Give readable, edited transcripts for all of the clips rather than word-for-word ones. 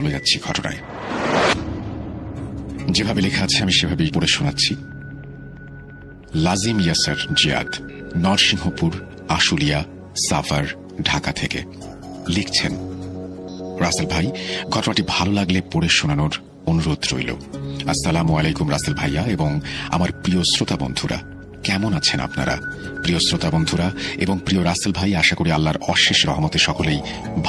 চলে যাচ্ছি ঘটনায়। যেভাবে লেখা আছে আমি সেভাবেই পড়ে শোনাচ্ছি। লাজিম ইয়াসার জিয়াদ, নরসিংহপুর, আশুলিয়া, সাফার, ঢাকা থেকে লিখছেন, রাসেল ভাই, ঘটনাটি ভালো লাগলে পড়ে শোনানোর অনুরোধ রইল। আসসালামু আলাইকুম রাসেল ভাইয়া এবং আমার প্রিয় শ্রোতা বন্ধুরা, কেমন আছেন আপনারা? প্রিয় শ্রোতা বন্ধুরা এবং প্রিয় রাসেল ভাই, আশা করি আল্লাহর অশেষ রহমতে সকলেই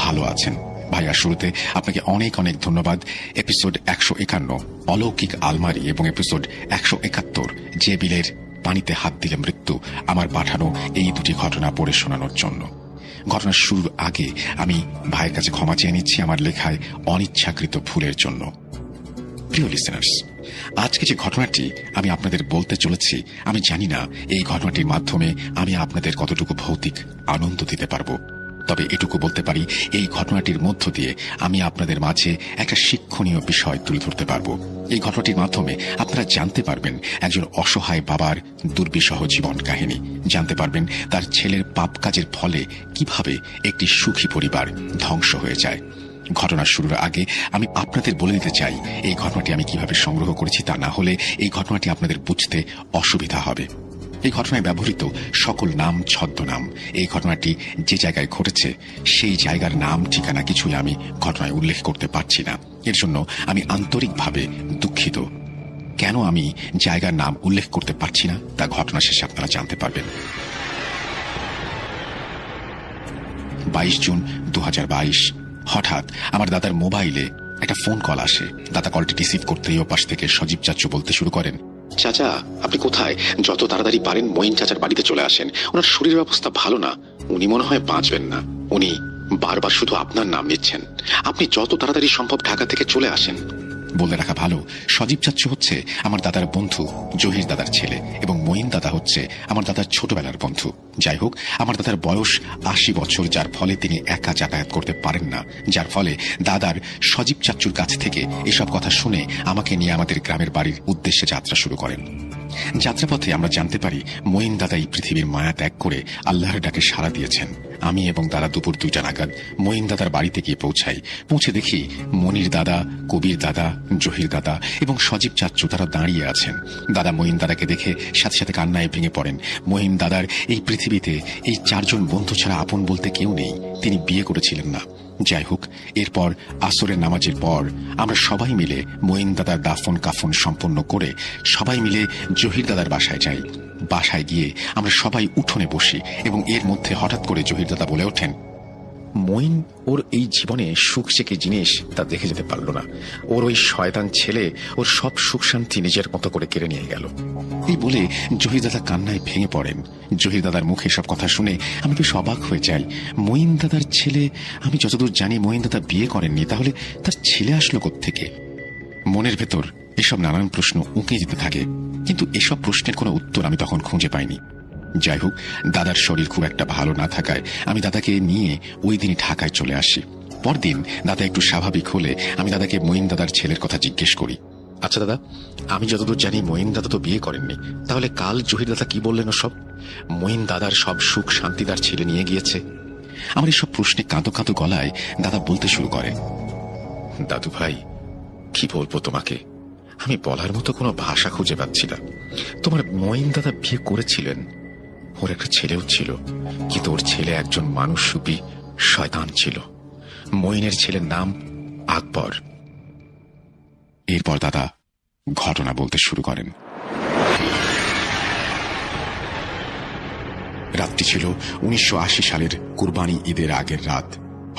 ভালো আছেন। ভাইয়া, শুরুতে আপনাকে অনেক অনেক ধন্যবাদ। এপিসোড 151 অলৌকিক আলমারি এবং এপিসোড 171 যে বিলের পানিতে হাত দিলে মৃত্যু আমার পাঠানো এই দুটি ঘটনা পড়ে শোনানোর জন্য। ঘটনার শুরুর আগে আমি ভাইয়ের কাছে ক্ষমা চেয়ে নিচ্ছি আমার লেখায় অনিচ্ছাকৃত ভুলের জন্য। প্রিয় লিসেনার্স, আজকে যে ঘটনাটি আমি আপনাদের বলতে চলেছি, আমি জানি না এই ঘটনাটির মাধ্যমে আমি আপনাদের কতটুকু ভৌতিক আনন্দ দিতে পারবো, তবে এটুকু বলতে পারি এই ঘটনাটির মধ্য দিয়ে আমি আপনাদের মাঝে একটা শিক্ষণীয় বিষয় তুলে ধরতে পারবো। এই ঘটনাটির মাধ্যমে আপনারা জানতে পারবেন একজন অসহায় বাবার দুর্বিষহ জীবন কাহিনী, জানতে পারবেন তার ছেলের পাপ কাজের ফলে কিভাবে একটি সুখী পরিবার ধ্বংস হয়ে যায়। ঘটনা শুরুর আগে আমি আপনাদের বলে দিতে চাই এই ঘটনাটি আমি কিভাবে সংগ্রহ করেছি, তা না হলে এই ঘটনাটি আপনাদের বুঝতে অসুবিধা হবে। এই ঘটনায় ব্যবহৃত সকল নাম ছদ্মনাম। এই ঘটনাটি যে জায়গায় ঘটেছে সেই জায়গার নাম ঠিকানা কিছুই আমি ঘটনায় উল্লেখ করতে পারছি না। এর জন্য আমি আন্তরিকভাবে দুঃখিত। কেন আমি জায়গার নাম উল্লেখ করতে পারছি না তা ঘটনা শেষে আপনারা জানতে পারবেন। 22 জুন 2022 হঠাৎ আমার দাদার মোবাইলে একটা ফোন কল আসে। দাদা কলটি রিসিভ করতেই ওপাশ থেকে সজীব চাচু বলতে শুরু করেন, চাচা আপনি কোথায়? যত তাড়াতাড়ি পারেন মঈন চাচার বাড়িতে চলে আসেন। ওনার শরীরের অবস্থা ভালো না, উনি মনে হয় বাঁচবেন না। উনি বারবার শুধু আপনার নাম নিচ্ছেন। আপনি যত তাড়াতাড়ি সম্ভব ঢাকা থেকে চলে আসেন। বলে রাখা ভালো, সজীব চাচু হচ্ছে আমার দাদার বন্ধু, জহির দাদার ছেলে, এবং মঈন দাদা হচ্ছে আমার দাদার ছোটবেলার বন্ধু। যাই হোক, আমার দাদার বয়স 80 বছর, যার ফলে তিনি একা যাতায়াত করতে পারেন না, যার ফলে দাদার সজীব চাচুর কাছ থেকে এসব কথা শুনে আমাকে নিয়ে আমাদের গ্রামের বাড়ির উদ্দেশ্যে যাত্রা শুরু করেন। যাত্রাপথে আমরা জানতে পারি মঈন দাদা এই পৃথিবীর মায়া ত্যাগ করে আল্লাহর ডাকে সাড়া দিয়েছেন। আমি এবং দাদা দুপুর 2টা নাগাদ মঈন দাদার বাড়িতে গিয়ে পৌঁছাই। পৌঁছে দেখি মনির দাদা, কবির দাদা, জহির দাদা এবং সজীব চাচ্চু তারা দাঁড়িয়ে আছেন। দাদা মঈন দাদাকে দেখে সাথে সাথে কান্নায় ভেঙে পড়েন। মঈন দাদার এই পৃথিবীতে এই 4 জন বন্ধু ছাড়া আপন বলতে কেউ নেই। তিনি বিয়ে করেছিলেন না। যাই হোক, এরপর আসরের নামাজের পর আমরা সবাই মিলে মঈন দাদার দাফন কাফন সম্পন্ন করে সবাই মিলে জহির দাদার বাসায় যাই। বাসায় গিয়ে আমরা সবাই উঠোনে বসি এবং এর মধ্যে হঠাৎ করে জহির দাদা বলে ওঠেন, মঈন ওর এই জীবনে সুখ যে কি জিনিস তা দেখে যেতে পারল না। ওর ওই শয়তান ছেলে ওর সব সুখ শান্তি নিজের মতো করে কেড়ে নিয়ে গেল। এই বলে জহির দাদা কান্নায় ভেঙে পড়েন। জহির দাদার মুখে সব কথা শুনে আমি বেশ অবাক হয়ে যাই। মঈন দাদার ছেলে, আমি যতদূর জানি মঈন দাদা বিয়ে করেননি, তাহলে তার ছেলে আসলো কোত্থেকে? মনের ভেতর এসব নানান প্রশ্ন উঁকে যেতে থাকে, কিন্তু এসব প্রশ্নের কোনো উত্তর আমি তখন খুঁজে পাইনি। যাই হোক, দাদার শরীর খুব একটা ভালো না থাকায় আমি দাদাকে নিয়ে ওই দিনই ঢাকায় চলে আসি। পরদিন দাদা একটু স্বাভাবিক হলে আমি দাদাকে মঈন দাদার ছেলের কথা জিজ্ঞেস করি, আচ্ছা দাদা, আমি যতদূর জানি মঈন দাদা তো বিয়ে করেননি, তাহলে কাল জহির দাদা কি বললেন সব? মঈন দাদার সব সুখ শান্তি তার ছেলে নিয়ে গিয়েছে। আমার এসব প্রশ্নে কাঁদো কাঁদো গলায় দাদা বলতে শুরু করে, দাদু ভাই, কি বলবো তোমাকে, আমি বলার মতো কোনো ভাষা খুঁজে পাচ্ছি না। তোমার মঈন দাদা বিয়ে করেছিলেন, ওর একটা ছেলেও ছিল, কিন্তু ওর ছেলে একজন মানুষরূপী শয়তান ছিল। মঈনের ছেলের নাম আকবর। এরপর দাদা ঘটনা বলতে শুরু করেন। রাতটি ছিল 1980 সালের কুরবানি ঈদের আগের রাত।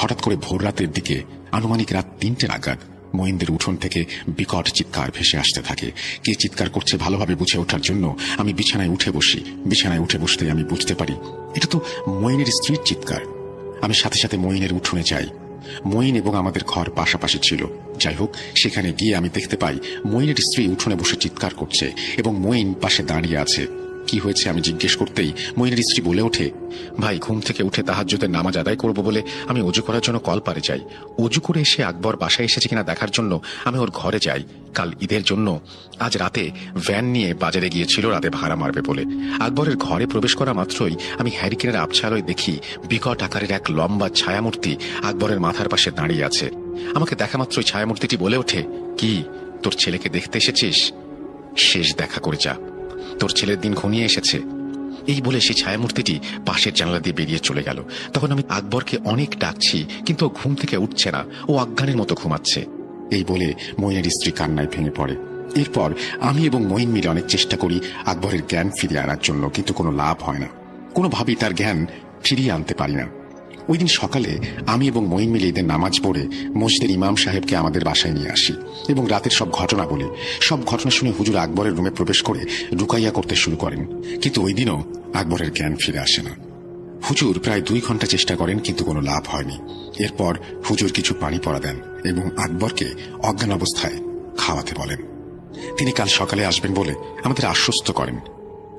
হঠাৎ করে ভোর রাতের দিকে আনুমানিক রাত 3টে নাগাদ মঈনদের উঠোন থেকে বিকট চিৎকার ভেসে আসতে থাকে। কে চিৎকার করছে ভালোভাবে বুঝে ওঠার জন্য আমি বিছানায় উঠে বসি। বিছানায় উঠে বসতেই আমি বুঝতে পারি এটা তো মঈনের স্ত্রীর চিৎকার। আমি সাথে সাথে মঈনের উঠোনে যাই। মঈন এবং আমাদের ঘর পাশাপাশি ছিল। যাই হোক, সেখানে গিয়ে আমি দেখতে পাই মঈনের স্ত্রী উঠোনে বসে চিৎকার করছে এবং মঈন পাশে দাঁড়িয়ে আছে। কি হয়েছে আমি জিজ্ঞেস করতেই মইনের স্ত্রী বলে ওঠে, ভাই, ঘুম থেকে উঠে তাহাজ্জুদের নামাজ আদায় করব বলে আমি অজু করার জন্য কলপারে যাই। অজু করে এসে আকবর বাসায় এসেছে কিনা দেখার জন্য আমি ওর ঘরে যাই। কাল ঈদের জন্য আজ রাতে ভ্যান নিয়ে বাজারে গিয়েছিল রাতে ভাড়া মারবে বলে। আকবরের ঘরে প্রবেশ করা মাত্রই আমি হ্যারিকেনের আবছালোয় দেখি বিকট আকারের এক লম্বা ছায়ামূর্তি আকবরের মাথার পাশে দাঁড়িয়ে আছে। আমাকে দেখা মাত্রই ছায়ামূর্তিটি বলে ওঠে, কি তোর ছেলেকে দেখতে এসেছিস? শেষ দেখা করে যা, তোর ছেলের দিন ঘনিয়ে এসেছে। এই বলে সেই ছায়ামূর্তিটি পাশের জানলা দিয়ে বেরিয়ে চলে গেল। তখন আমি আকবরকে অনেক ডাকছি, কিন্তু ও ঘুম থেকে উঠছে না, ও অজ্ঞানের মতো ঘুমাচ্ছে। এই বলে মইনের স্ত্রী কান্নায় ভেঙে পড়ে। এরপর আমি এবং মইন মিলে অনেক চেষ্টা করি আকবরের জ্ঞান ফিরিয়ে আনার জন্য, কিন্তু কোনো লাভ হয় না। কোনোভাবেই তার জ্ঞান ফিরিয়ে আনতে পারি না। ওই দিন সকালে আমি এবং মইন মিলে ঈদের নামাজ পড়ে মসজিদের ইমাম সাহেবকে আমাদের বাসায় নিয়ে আসি এবং রাতের সব ঘটনা বলি। সব ঘটনা শুনে হুজুর আকবরের রুমে প্রবেশ করে রুকাইয়া করতে শুরু করেন, কিন্তু ওই দিনও আকবরের জ্ঞান ফিরে আসে না। হুজুর প্রায় 2 ঘন্টা চেষ্টা করেন, কিন্তু কোনো লাভ হয়নি। এরপর হুজুর কিছু পানি পড়া দেন এবং আকবরকে অজ্ঞান অবস্থায় খাওয়াতে বলেন। তিনি কাল সকালে আসবেন বলে আমাদের আশ্বস্ত করেন।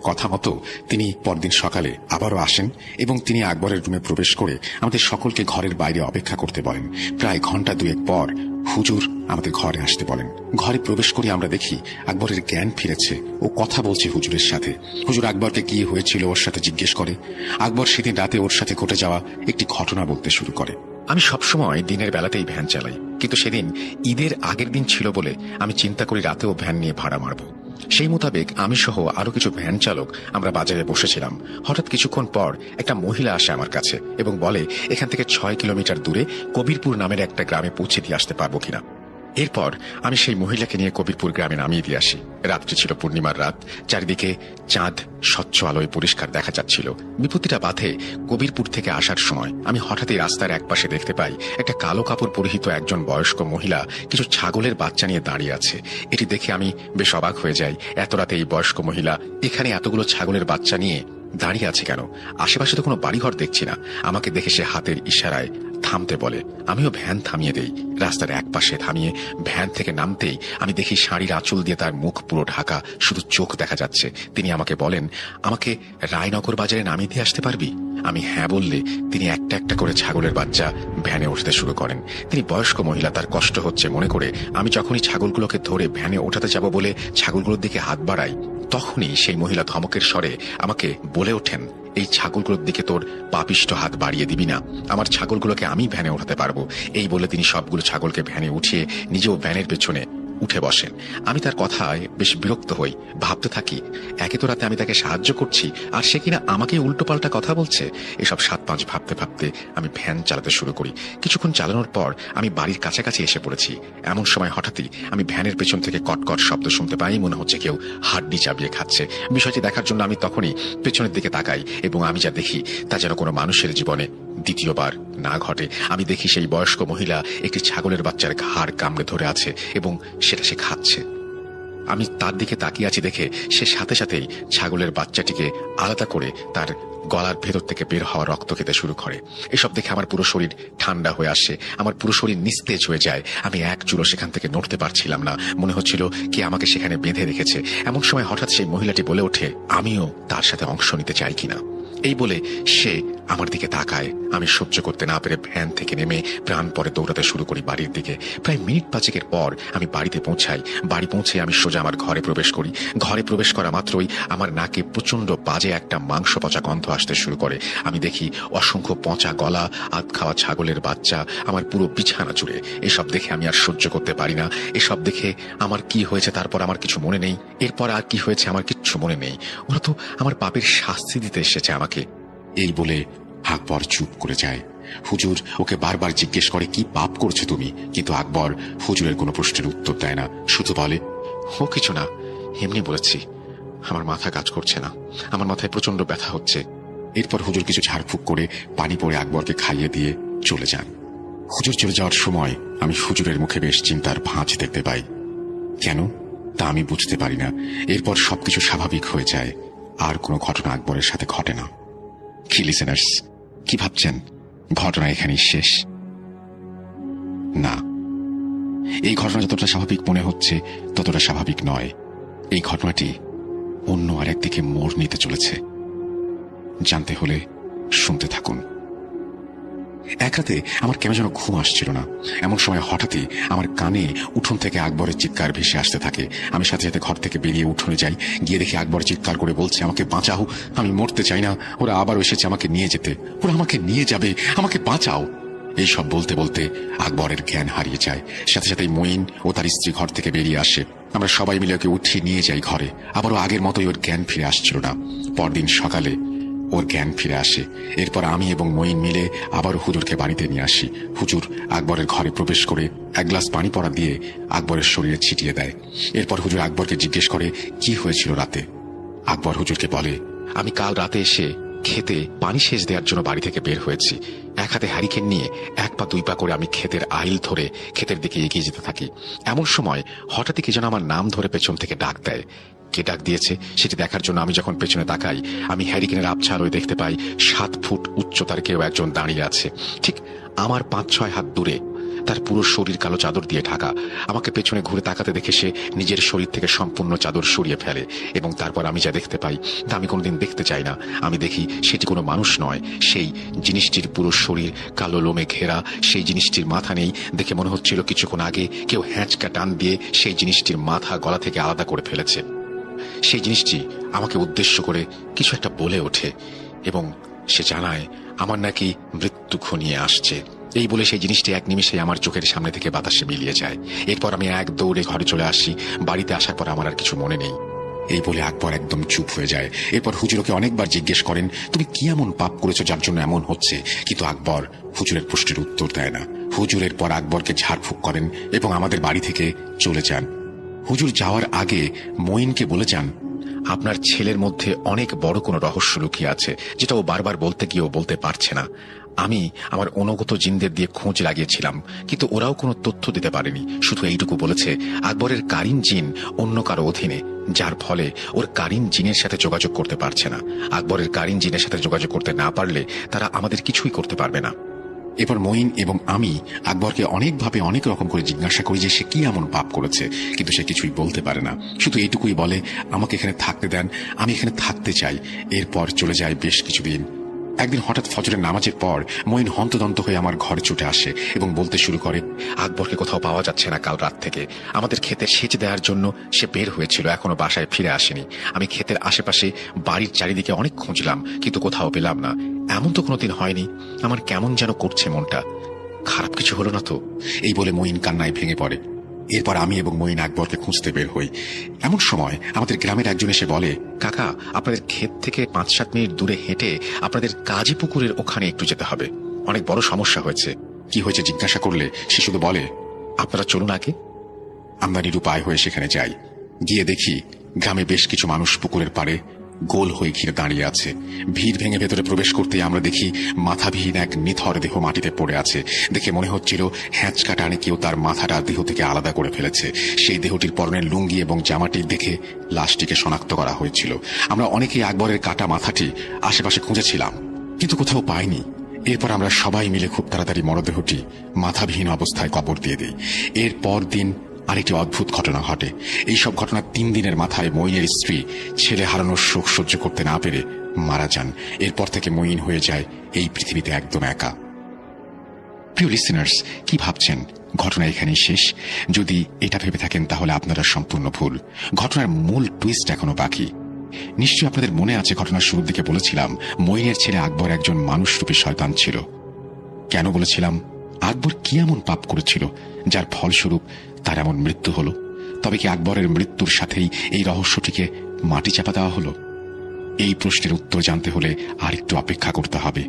কথা মতো তিনি পরদিন সকালে আবারও আসেন এবং তিনি আকবরের রুমে প্রবেশ করে আমাদের সকলকে ঘরের বাইরে অপেক্ষা করতে বলেন। প্রায় ঘন্টা 2 পর হুজুর আমাদের ঘরে আসতে বলেন। ঘরে প্রবেশ করে আমরা দেখি আকবরের জ্ঞান ফিরেছে, ও কথা বলছে হুজুরের সাথে। হুজুর আকবরকে কি হয়েছিল ওর সাথে জিজ্ঞেস করে। আকবর সেদিন রাতে ওর সাথে ঘটে যাওয়া একটি ঘটনা বলতে শুরু করে। আমি সবসময় দিনের বেলাতেই ভ্যান চালাই, কিন্তু সেদিন ঈদের আগের দিন ছিল বলে আমি চিন্তা করি রাতেও ভ্যান নিয়ে ভাড়া মারব। সেই মোতাবেক আমি সহ আরো কিছু ভ্যান চালক আমরা বাজারে বসেছিলাম। হঠাৎ কিছুক্ষণ পর একটা মহিলা আসে আমার কাছে এবং বলে এখান থেকে 6 কিলোমিটার দূরে কবিরপুর নামের একটা গ্রামে পৌঁছে দিয়ে আসতে পারবো কিনা। এরপর আমি সেই মহিলাকে নিয়ে কবিরপুর গ্রামে নামিয়ে দিয়ে আসি। রাত্রি ছিল পূর্ণিমার রাত, চারিদিকে চাঁদ স্বচ্ছ আলোয় পরিষ্কার দেখা যাচ্ছিল। বিপত্তিটা বাধে কবিরপুর থেকে আসার সময় আমি হঠাৎই রাস্তার একপাশে দেখতে পাই একটা কালো কাপড় পরিহিত একজন বয়স্ক মহিলা কিছু ছাগলের বাচ্চা নিয়ে দাঁড়িয়ে আছে। এটি দেখে আমি বেশ অবাক হয়ে যাই। এত রাতে এই বয়স্ক মহিলা এখানে এতগুলো ছাগলের বাচ্চা নিয়ে দাঁড়িয়ে আছে কেন? আশেপাশে তো কোনো বাড়িঘর দেখছি না। আমাকে দেখে সে হাতের ইশারায় থামতে বলে। আমিও ভ্যান থামিয়ে দেই। রাস্তার একপাশে থামিয়ে ভ্যান থেকে নামতেই আমি দেখি শাড়ির আঁচল দিয়ে তার মুখ পুরো ঢাকা, শুধু চোখ দেখা যাচ্ছে। তিনি আমাকে বলেন, আমাকে রায়নগর বাজারে নামিয়ে দিয়ে আসতে পারবি? আমি হ্যাঁ বললে তিনি একটা একটা করে ছাগলের বাচ্চা ভ্যানে উঠতে শুরু করেন। তিনি বয়স্ক মহিলা, তার কষ্ট হচ্ছে মনে করে আমি যখনই ছাগলগুলোকে ধরে ভ্যানে ওঠাতে যাব বলে ছাগলগুলোর দিকে হাত বাড়াই, তখনই সেই মহিলা ধমকের স্বরে আমাকে বলে ওঠেন, এই ছাগলগুলোর দিকে তোর পাপিষ্ট হাত বাড়িয়ে দিবি না, আমার ছাগলগুলোকে আমি ভ্যানে ওঠাতে পারবো। এই বলে তিনি সবগুলো ছাগলকে ভ্যানে উঠিয়ে নিজেও ভ্যানের পেছনে উঠে বসেন। আমি তার কথায় বেশ বিরক্ত হই, ভাবতে থাকি একে তো রাতে আমি তাকে সাহায্য করছি আর সে কিনা আমাকে উল্টোপাল্টা কথা বলছে। এসব 7-5 ভাবতে ভাবতে আমি ভ্যান চালাতে শুরু করি। কিছুক্ষণ চালানোর পর আমি বাড়ির কাছাকাছি এসে পড়েছি। এমন সময় হঠাৎই আমি ভ্যানের পেছন থেকে কটকট শব্দ শুনতে পাই, মনে হচ্ছে কেউ হাড্ডি চাবিয়ে খাচ্ছে। বিষয়টি দেখার জন্য আমি তখনই পেছনের দিকে তাকাই এবং আমি যা দেখি তা যেন কোনো মানুষের জীবনে দ্বিতীয়বার না ঘটে। আমি দেখি সেই বয়স্ক মহিলা একটি ছাগলের বাচ্চার ঘাড় কামড়ে ধরে আছে এবং সেটা সে খাচ্ছে। আমি তার দিকে তাকিয়ে আছি দেখে সে সাথে সাথেই ছাগলের বাচ্চাটিকে আলাদা করে তার গলার ভেতর থেকে বের হওয়া রক্ত খেতে শুরু করে। এসব দেখে আমার পুরো শরীর ঠান্ডা হয়ে আসে, আমার পুরো শরীর নিস্তেজ হয়ে যায়। আমি এক চুলো সেখান থেকে নড়তে পারছিলাম না, মনে হচ্ছিল কে আমাকে সেখানে বেঁধে রেখেছে। এমন সময় হঠাৎ সেই মহিলাটি বলে ওঠে, আমিও তার সাথে অংশ নিতে চাই কিনা। এই বলে সে আমার দিকে তাকায়। আমি সহ্য করতে না পেরে ভ্যান থেকে নেমে প্রাণপণে দৌড়াতে শুরু করি বাড়ির দিকে। প্রায় মিনিট 5 পর আমি বাড়িতে পৌঁছাই। বাড়ি পৌঁছে আমি সোজা আমার ঘরে প্রবেশ করি। ঘরে প্রবেশ করা মাত্রই আমার নাকে প্রচন্ড বাজে একটা মাংস পচা গন্ধ আসতে শুরু করে। আমি দেখি অসংখ্য পচা গলা, আধ খাওয়া ছাগলের বাচ্চা আমার পুরো বিছানা জুড়ে। এসব দেখে আমি আর সহ্য করতে পারি না। এসব দেখে আমার কি হয়েছে তারপর আমার কিছু মনে নেই। এরপর আর কি হয়েছে আমার কিচ্ছু মনে নেই। ওরা তো আমার পাপের শাস্তি দিতে এসেছে আমাকে। এই বলে আকবর চুপ করে যায়। হুজুর ওকে বারবার জিজ্ঞেস করে, কি পাপ করছো তুমি? কিন্তু আকবর হুজুরের কোনো প্রশ্নের উত্তর দেয় না, শুধু বলে, ও কিছু না, এমনি বলেছি। আমার মাথা কাজ করছে না, আমার মাথায় প্রচন্ড ব্যথা হচ্ছে। এরপর হুজুর কিছু ঝাড়ফুঁক করে পানি পড়ে আকবরকে খাইয়ে দিয়ে চলে যান। হুজুর চলে যাওয়ার সময় আমি হুজুরের মুখে বেশ চিন্তার ভাঁজ দেখতে পাই। কেন তা আমি বুঝতে পারি না। এরপর সবকিছু স্বাভাবিক হয়ে যায়, আর কোনো ঘটনা আকবরের সাথে ঘটে না। কি লিসেনার্স, কি ভাবছেন ঘটনা এখানেই শেষ? না, এই ঘটনা যতটা স্বাভাবিক মনে হচ্ছে ততটা স্বাভাবিক নয়। এই ঘটনাটি অন্য আরেকদিকে মোড় নিতে চলেছে। জানতে হলে শুনতে থাকুন। এক রাতে আমার কেন যেন ঘুম আসছিল না। এমন সময় হঠাৎই আমার কানে উঠোন থেকে আকবরের চিৎকার ভেসে আসতে থাকে। আমি সাথে সাথে ঘর থেকে বেরিয়ে উঠোনে যাই। গিয়ে দেখি আকবর চিৎকার করে বলছে, আমাকে বাঁচাও, আমি মরতে চাই না, ওরা আবারও এসেছে আমাকে নিয়ে যেতে, ওরা আমাকে নিয়ে যাবে, আমাকে বাঁচাও। এইসব বলতে বলতে আকবরের জ্ঞান হারিয়ে যায়। সাথে সাথেই মঈন ও তার স্ত্রী ঘর থেকে বেরিয়ে আসে। আমরা সবাই মিলে ওকে উঠিয়ে নিয়ে যাই ঘরে। আবারও আগের মতোই ওর জ্ঞান ফিরে আসছিল না। পরদিন সকালে ওর জ্ঞান ফিরে আসে। এরপর আমি এবং মঈন মিলে আবারও হুজুরকে বাড়িতে নিয়ে আসি। হুজুর আকবরের ঘরে প্রবেশ করে এক গ্লাস পানি পড়া দিয়ে আকবরের শরীরে ছিটিয়ে দেয়। এরপর হুজুর আকবরকে জিজ্ঞেস করে কি হয়েছিল রাতে। আকবর হুজুরকে বলে, আমি কাল রাতে এসে খেতে পানি সেচ দেওয়ার জন্য বাড়ি থেকে বের হয়েছি। এক হাতে হ্যারিকেন নিয়ে এক পা দুই পা করে আমি ক্ষেতের আইল ধরে ক্ষেতের দিকে এগিয়ে যেতে থাকি। এমন সময় হঠাৎই কি যেন আমার নাম ধরে পেছন থেকে ডাক দেয়। কে ডাক দিয়েছে সেটি দেখার জন্য আমি যখন পেছনে তাকাই, আমি হ্যারিকেনের আবছার হয়ে দেখতে পাই 7 ফুট উচ্চতার কেউ একজন দাঁড়িয়ে আছে, ঠিক আমার 5-6 হাত দূরে। তার পুরো শরীর কালো চাদর দিয়ে ঢাকা। আমাকে পেছনে ঘুরে তাকাতে দেখে সে নিজের শরীর থেকে সম্পূর্ণ চাদর সরিয়ে ফেলে এবং তারপর আমি যা দেখতে পাই তা আমি কোনোদিন দেখতে চাই না। আমি দেখি সেটি কোনো মানুষ নয়। সেই জিনিসটির পুরো শরীর কালো লোমে ঘেরা, সেই জিনিসটির মাথা নেই। দেখে মনে হচ্ছিল কিছুক্ষণ আগে কেউ হ্যাঁচকা টান দিয়ে সেই জিনিসটির মাথা গলা থেকে আলাদা করে ফেলেছে। সেই জিনিসটি আমাকে উদ্দেশ্য করে কিছু একটা বলে ওঠে এবং সে জানায় আমার নাকি মৃত্যু ঘনিয়ে আসছে। এই বলে সেই জিনিসটি এক নিমিষে আমার চোখের সামনে থেকে বাতাসে মিলিয়ে যায়। এরপর আমি এক দৌড়ে ঘরে চলে আসি। বাড়িতে আসার পর আমার আর কিছু মনে নেই। এই বলে আকবর একদম চুপ হয়ে যায়। এরপর হুজুরকে অনেকবার জিজ্ঞেস করেন, তুমি কি এমন পাপ করেছো যার জন্য এমন হচ্ছে? কিন্তু আকবর হুজুরের প্রশ্নের উত্তর দেয় না। হুজুরের পর আকবরকে ঝাড়ফুঁক করেন এবং আমাদের বাড়ি থেকে চলে যান। হুজুর যাওয়ার আগে মঈনকে বলে যান, আপনার ছেলের মধ্যে অনেক বড় কোনো রহস্য লুকিয়ে আছে, যেটা ও বারবার বলতে গিয়েও বলতে পারছে না। আমি আমার অনুগত জিনদের দিয়ে খোঁজ লাগিয়েছিলাম, কিন্তু ওরাও কোনো তথ্য দিতে পারেনি। শুধু এইটুকু বলেছে আকবরের কারিন জিন অন্য কারো অধীনে, যার ফলে ওর কারিন জিনের সাথে যোগাযোগ করতে পারছে না। আকবরের কারিন জিনের সাথে যোগাযোগ করতে না পারলে তারা আমাদের কিছুই করতে পারবে না। এবার মঈন এবং আমি আকবরকে অনেকভাবে অনেক রকম করে জিজ্ঞাসা করি যে সে কি এমন পাপ করেছে, কিন্তু সে কিছুই বলতে পারে না। শুধু এইটুকুই বলে, আমাকে এখানে থাকতে দেন, আমি এখানে থাকতে চাই। এরপর চলে যায় বেশ কিছুদিন। একদিন হঠাৎ ফজরের নামাজের পর মঈন হন্তদন্ত হয়ে আমার ঘরে ছুটে আসে এবং বলতে শুরু করে, আকবরকে কোথাও পাওয়া যাচ্ছে না। কাল রাত থেকে আমাদের ক্ষেতে সেচ দেওয়ার জন্য সে বের হয়েছিল, এখনো বাসায় ফিরে আসেনি। আমি ক্ষেতের আশেপাশে বাড়ির চারিদিকে অনেক খুঁজলাম, কিন্তু কোথাও পেলাম না। এমন তো কোনোদিন হয়নি। আমার কেমন যেন করছে মনটা। খারাপ কিছু হলো না তো? এই বলে মঈন কান্নায় ভেঙে পড়ে। এরপর আমি এবং মঈন আকবরকে খুঁজতে বের হই। এমন সময় আমাদের গ্রামের একজন এসে বলে, কাকা, আপনাদের ক্ষেত থেকে 5-7 মিনিট দূরে হেঁটে আপনাদের কাজী পুকুরের ওখানে একটু যেতে হবে। অনেক বড় সমস্যা হয়েছে। কি হয়েছে জিজ্ঞাসা করলে সে শুধু বলে, আপনারা চলুন আগে। আমরা নিরুপায় হয়ে সেখানে যাই। গিয়ে দেখি গ্রামে বেশ কিছু মানুষ পুকুরের পাড়ে গোল হয়ে ঘিরে দাঁড়িয়ে আছে। ভিড় ভেঙে ভেতরে প্রবেশ করতেই আমরা দেখি মাথাবিহীন এক নিথর দেহ মাটিতে পড়ে আছে। দেখে মনে হচ্ছিল হ্যাঁচকা টানে কেউ তার মাথাটা দেহ থেকে আলাদা করে ফেলেছে। সেই দেহটির পরনের লুঙ্গি এবং জামাটি দেখে লাশটিকে শনাক্ত করা হয়েছিল। আমরা অনেকেই আকবরের কাটা মাথাটি আশেপাশে খুঁজেছিলাম, কিন্তু কোথাও পাইনি। এরপর আমরা সবাই মিলে খুব তাড়াতাড়ি মরদেহটি মাথাবিহীন অবস্থায় কবর দিয়ে দিই। এর পর দিন আরেকটি অদ্ভুত ঘটনা ঘটে। এইসব ঘটনার 3 দিনের মাথায় মঈনের স্ত্রী ছেলে হারানোর শোক সহ্য করতে না পেরে মারা যান। এরপর থেকে মঈন হয়ে যায় এই পৃথিবীতে একদম একা। প্রিয় লিসেনার্স, কি ভাবছেন ঘটনা এখানেই শেষ? যদি এটা ভেবে থাকেন তাহলে আপনারা সম্পূর্ণ ভুল। ঘটনার মূল টুইস্ট এখনো বাকি। নিশ্চয়ই আপনাদের মনে আছে ঘটনার শুরুর দিকে বলেছিলাম মঈনের ছেলে আকবর একজন মানুষরূপী শয়তান ছিল। কেন বলেছিলাম? আকবর কি এমন পাপ করেছিল যার ফলস্বরূপ তার এমন মৃত্যু হলো? তবে কি আকবরের মৃত্যুর সাথেই এই রহস্যটিকে মাটি চাপা দেওয়া হলো? এই প্রশ্নের উত্তর জানতে হলে আরেকটু অপেক্ষা করতে হবে।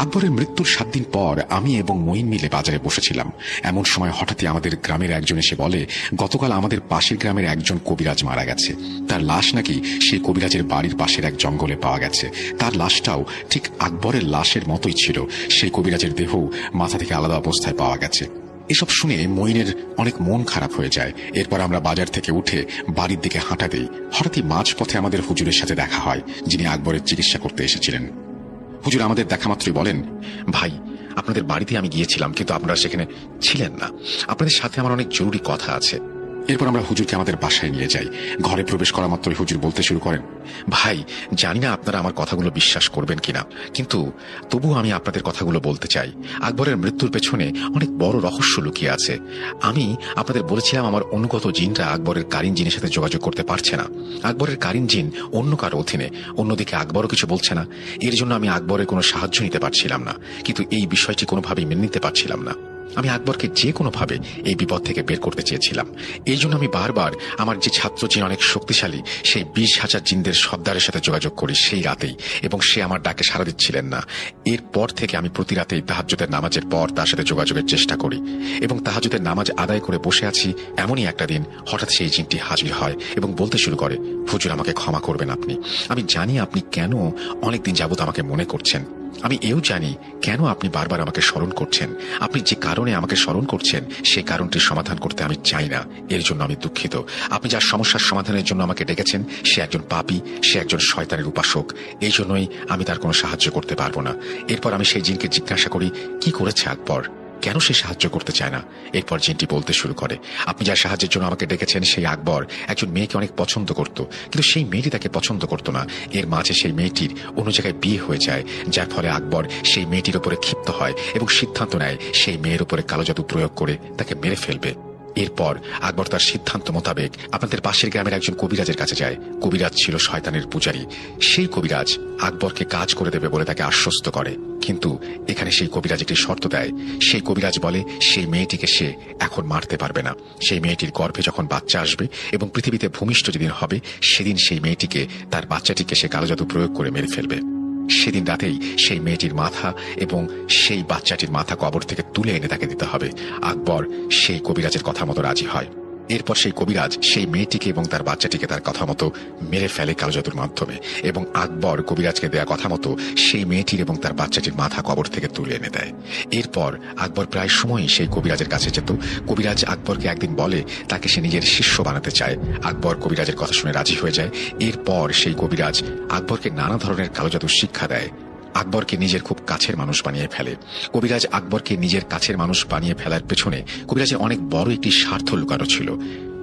আকবরের মৃত্যুর 7 দিন পর আমি এবং মঈন মিলে বাজারে বসেছিলাম। এমন সময় হঠাৎই আমাদের গ্রামের একজন এসে বলে, গতকাল আমাদের পাশের গ্রামের একজন কবিরাজ মারা গেছে। তার লাশ নাকি সেই কবিরাজের বাড়ির পাশের এক জঙ্গলে পাওয়া গেছে। তার লাশটাও ঠিক আকবরের লাশের মতোই ছিল। সেই কবিরাজের দেহ মাথা থেকে আলাদা অবস্থায় পাওয়া গেছে। এসব শুনে মঈনের অনেক মন খারাপ হয়ে যায়। এরপর আমরা বাজার থেকে উঠে বাড়ির দিকে হাঁটা দিই। হঠাৎই মাঝপথে আমাদের হুজুরের সাথে দেখা হয়, যিনি আকবরের চিকিৎসা করতে এসেছিলেন। হুজুর আমাদের দেখা মাত্রই বলেন, ভাই, আপনাদের বাড়িতে আমি গিয়েছিলাম, কিন্তু আপনারা সেখানে ছিলেন না। আপনাদের সাথে আমার অনেক জরুরি কথা আছে। এরপর আমরা হুজুরকে আমাদের বাসায় নিয়ে যাই। ঘরে প্রবেশ করা মাত্রই হুজুর বলতে শুরু করেন, ভাই, জানি না আপনারা আমার কথাগুলো বিশ্বাস করবেন কিনা, কিন্তু তবুও আমি আপনাদের কথাগুলো বলতে চাই। আকবরের মৃত্যুর পেছনে অনেক বড় রহস্য লুকিয়ে আছে। আমি আপনাদের বলেছিলাম আমার অনুগত জিনরা আকবরের কারিন জিনের সাথে যোগাযোগ করতে পারছে না। আকবরের কারিন জিন অন্য কারো অধীনে, অন্যদিকে আকবরও কিছু বলছে না। এর জন্য আমি আকবরের কোনো সাহায্য নিতে পারছিলাম না, কিন্তু এই বিষয়টি কোনোভাবেই মেনে নিতে পারছিলাম না। আমি আকবরকে যে কোনোভাবে এই বিপদ থেকে বের করতে চেয়েছিলাম। এই জন্য আমি বারবার আমার যে ছাত্র জিন অনেক শক্তিশালী, সেই 20,000 জিনদের সর্দারের সাথে যোগাযোগ করি সেই রাতেই, এবং সে আমার ডাকে সাড়া দিচ্ছিলেন না। এরপর থেকে আমি প্রতি রাতেই তাহাজ্জুদের নামাজের পর তার সাথে যোগাযোগের চেষ্টা করি, এবং তাহাজ্জুদের নামাজ আদায় করে বসে আছি। এমনই একটা দিন হঠাৎ সেই জিনটি হাজির হয় এবং বলতে শুরু করে, হুজুর, আমাকে ক্ষমা করবেন আপনি। আমি জানি আপনি কেন অনেকদিন যাবত আমাকে মনে করছেন। আমি এও জানি কেন আপনি বারবার আমাকে স্মরণ করছেন। আপনি যে কারণে আমাকে স্মরণ করছেন সেই কারণটির সমাধান করতে আমি চাই না, এর জন্য আমি দুঃখিত। আপনি যার সমস্যার সমাধানের জন্য আমাকে ডেকেছেন সে একজন পাপী, সে একজন শয়তানের উপাসক। এই জন্যই আমি তার কোনো সাহায্য করতে পারবো না। এরপর আমি সেই জিনকে জিজ্ঞাসা করি, কি করেছে আকবর, কেন সে সাহায্য করতে চায় না? এরপর জিনটি বলতে শুরু করে, আপনি যার সাহায্যের জন্য আমাকে ডেকেছেন সেই আকবর একজন মেয়েকে অনেক পছন্দ করত, কিন্তু সেই মেয়েটি তাকে পছন্দ করত না। এর মাঝে সেই মেয়েটির অন্য জায়গায় বিয়ে হয়ে যায়, যার ফলে আকবর সেই মেয়েটির উপরে ক্ষিপ্ত হয় এবং সিদ্ধান্ত নেয় সেই মেয়ের উপরে কালো জাদু প্রয়োগ করে তাকে মেরে ফেলবে। এরপর আকবর তার সিদ্ধান্ত মোতাবেক আপনাদের পাশের গ্রামের একজন কবিরাজের কাছে যায়। কবিরাজ ছিল শয়তানের পূজারী। সেই কবিরাজ আকবরকে কাজ করে দেবে বলে তাকে আশ্বস্ত করে, কিন্তু এখানে সেই কবিরাজ একটি শর্ত দেয়। সেই কবিরাজ বলে সেই মেয়েটিকে সে এখন মারতে পারবে না। সেই মেয়েটির গর্ভে যখন বাচ্চা আসবে এবং পৃথিবীতে ভূমিষ্ঠ যেদিন হবে সেদিন সেই মেয়েটিকে, তার বাচ্চাটিকে সে কালো জাদু প্রয়োগ করে মেরে ফেলবে। সেদিন রাতেই সেই মেয়েটির মাথা এবং সেই বাচ্চাটির মাথা কবর থেকে তুলে এনে তাকে দিতে হবে। আকবর সেই কবিরাজের কথা মতো রাজি হয়। এরপর সেই কবিরাজ সেই মেয়েটিকে এবং তার বাচ্চাটিকে তার কথা মতো মেরে ফেলে কালো জাদুর মাধ্যমে, এবং আকবর কবিরাজকে দেয়া কথা মতো সেই মেয়েটির এবং তার বাচ্চাটির মাথা কবর থেকে তুলে এনে দেয়। এরপর আকবর প্রায় সময়ই সেই কবিরাজের কাছে যেত। কবিরাজ আকবরকে একদিন বলে তাকে সে নিজের শিষ্য বানাতে চায়। আকবর কবিরাজের কথা শুনে রাজি হয়ে যায়। এরপর সেই কবিরাজ আকবরকে নানা ধরনের কালো জাদুর শিক্ষা দেয়। আকবরকে নিজের খুব কাছের মানুষ বানিয়ে ফেলে। কবিরাজ আকবরকে নিজের কাছের মানুষ বানিয়ে ফেলার পেছনে কবিরাজের অনেক বড় একটি স্বার্থ লুকানো ছিল।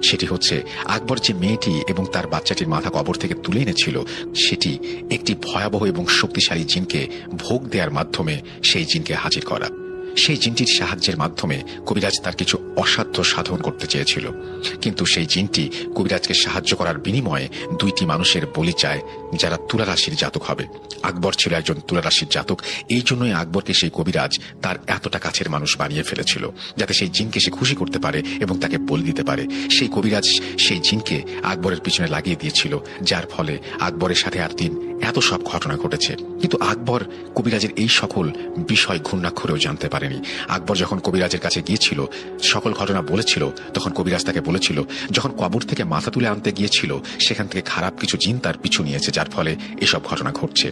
সেটি হচ্ছে আকবর যে মেয়েটি এবং তার বাচ্চাটির মাথা কবর থেকে তুলে এনেছিল সেটি একটি ভয়াবহ এবং শক্তিশালী জিনকে ভোগ দেওয়ার মাধ্যমে সেই জিনকে হাজির করা। সেই জিনটির সাহায্যের মাধ্যমে কবিরাজ তার কিছু অসাধ্য সাধন করতে চেয়েছিল, কিন্তু সেই জিনটি কবিরাজকে সাহায্য করার বিনিময়ে 2টি মানুষের বলি চায় যারা তুলা রাশির জাতক হবে। আকবর ছিল একজন তুলা রাশির জাতক। এই জন্যই আকবরকে সেই কবিরাজ তার এতটা কাছের মানুষ বানিয়ে ফেলেছিল, যাতে সেই জিনকে সে খুশি করতে পারে এবং তাকে বলি দিতে পারে। সেই কবিরাজ সেই জিনকে আকবরের পিছনে লাগিয়ে দিয়েছিল, যার ফলে আকবরের সাথে আর দিন এত সব ঘটনা ঘটেছে। কিন্তু আকবর কবিরাজের এই সকল বিষয় ঘূর্ণাক্ষরেও জানতে পারেনি। আকবর যখন কবিরাজের কাছে গিয়েছিল, সকল ঘটনা বলেছিল, তখন কবিরাজ তাকে বলেছিল যখন কবর থেকে মাথা তুলে আনতে গিয়েছিল সেখান থেকে খারাপ কিছু জিন তার পিছু নিয়েছে, যার ফলে এসব ঘটনা ঘটছে।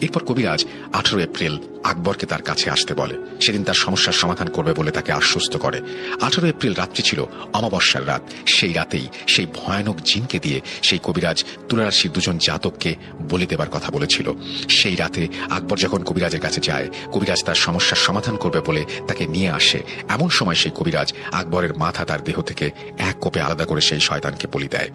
এরপর কবিরাজ 18 এপ্রিল আকবরকে তার কাছে আসতে বলে। সেদিন তার সমস্যার সমাধান করবে বলে তাকে আশ্বস্ত করে। 18 এপ্রিল রাত্রি ছিল অমাবস্যার রাত। সেই রাতেই সেই ভয়ানক জিনকে দিয়ে সেই কবিরাজ তুলারাশির 2জন জাতককে বলি দেবার কথা বলেছিল। সেই রাতে আকবর যখন কবিরাজের কাছে যায়, কবিরাজ তার সমস্যার সমাধান করবে বলে তাকে নিয়ে আসে। এমন সময় সেই কবিরাজ আকবরের মাথা তার দেহ থেকে এক কোপে আলাদা করে সেই শয়তানকে বলি দেয়।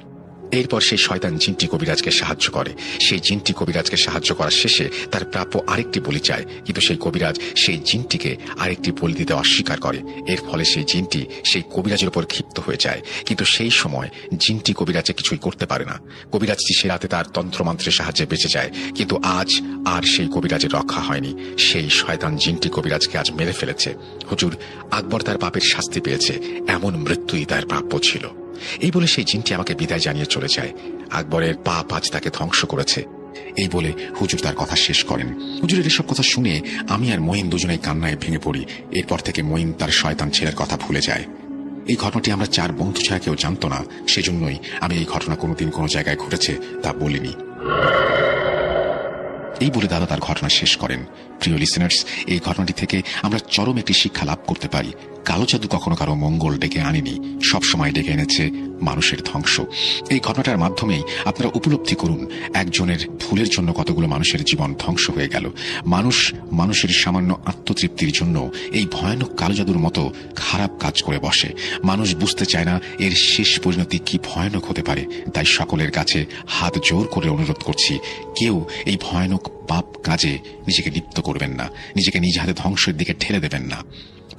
এরপর সেই শয়তান জিনটি কবিরাজকে সাহায্য করে। সেই জিনটি কবিরাজকে সাহায্য করার শেষে তার প্রাপ্য আরেকটি বলি চায়, কিন্তু সেই কবিরাজ সেই জিনটিকে আরেকটি বলি দিতে অস্বীকার করে। এর ফলে সেই জিনটি সেই কবিরাজের উপর ক্ষিপ্ত হয়ে যায়, কিন্তু সেই সময় জিনটি কবিরাজে কিছুই করতে পারে না। কবিরাজটি সে রাতে তার তন্ত্রমন্ত্রের সাহায্যে বেঁচে যায়, কিন্তু আজ আর সেই কবিরাজের রক্ষা হয়নি। সেই শয়তান জিনটি কবিরাজকে আজ মেরে ফেলেছে। হুজুর, আকবর তার পাপের শাস্তি পেয়েছে, এমন মৃত্যুই তার প্রাপ্য ছিল। এই বলে সেই জিনটি আমাকে বিদায় জানিয়ে চলে যায়। আকবরের পাপ আজ তাকে ধ্বংস করেছে। এই বলে হুজুর তার কথা শেষ করেন। হুজুরের এসব কথা শুনে আমি আর মঈন দুজনেই কান্নায় ভেঙে পড়ি। এরপর থেকে মঈন তার শয়তান ছেলের কথা ভুলে যায়। এই ঘটনাটি আমরা 4 বন্ধু ছাড়া কেউ জানতো না, সেজন্যই আমি এই ঘটনা কোনোদিন কোনো জায়গায় ঘটেছে তা বলিনি। এই বলে দাদা তার ঘটনা শেষ করেন। প্রিয় লিসেনার্স, এই ঘটনাটি থেকে আমরা চরম একটি শিক্ষা লাভ করতে পারি। কালো জাদু কখনো কারো মঙ্গল ডেকে আনেনি, সবসময় ডেকে এনেছে মানুষের ধ্বংস। এই ঘটনাটার মাধ্যমেই আপনারা উপলব্ধি করুন একজনের ভুলের জন্য কতগুলো মানুষের জীবন ধ্বংস হয়ে গেল। মানুষের সামান্য আত্মতৃপ্তির জন্য এই ভয়ানক কালো জাদুর মতো খারাপ কাজ করে বসে। মানুষ বুঝতে চায় না এর শেষ পরিণতি কি ভয়ানক হতে পারে। তাই সকলের কাছে হাত জোর করে অনুরোধ করছি, কেউ এই ভয়ানক পাপ কাজে নিজেকে লিপ্ত করবেন না, নিজেকে নিজ হাতে ধ্বংসের দিকে ঠেলে দেবেন না।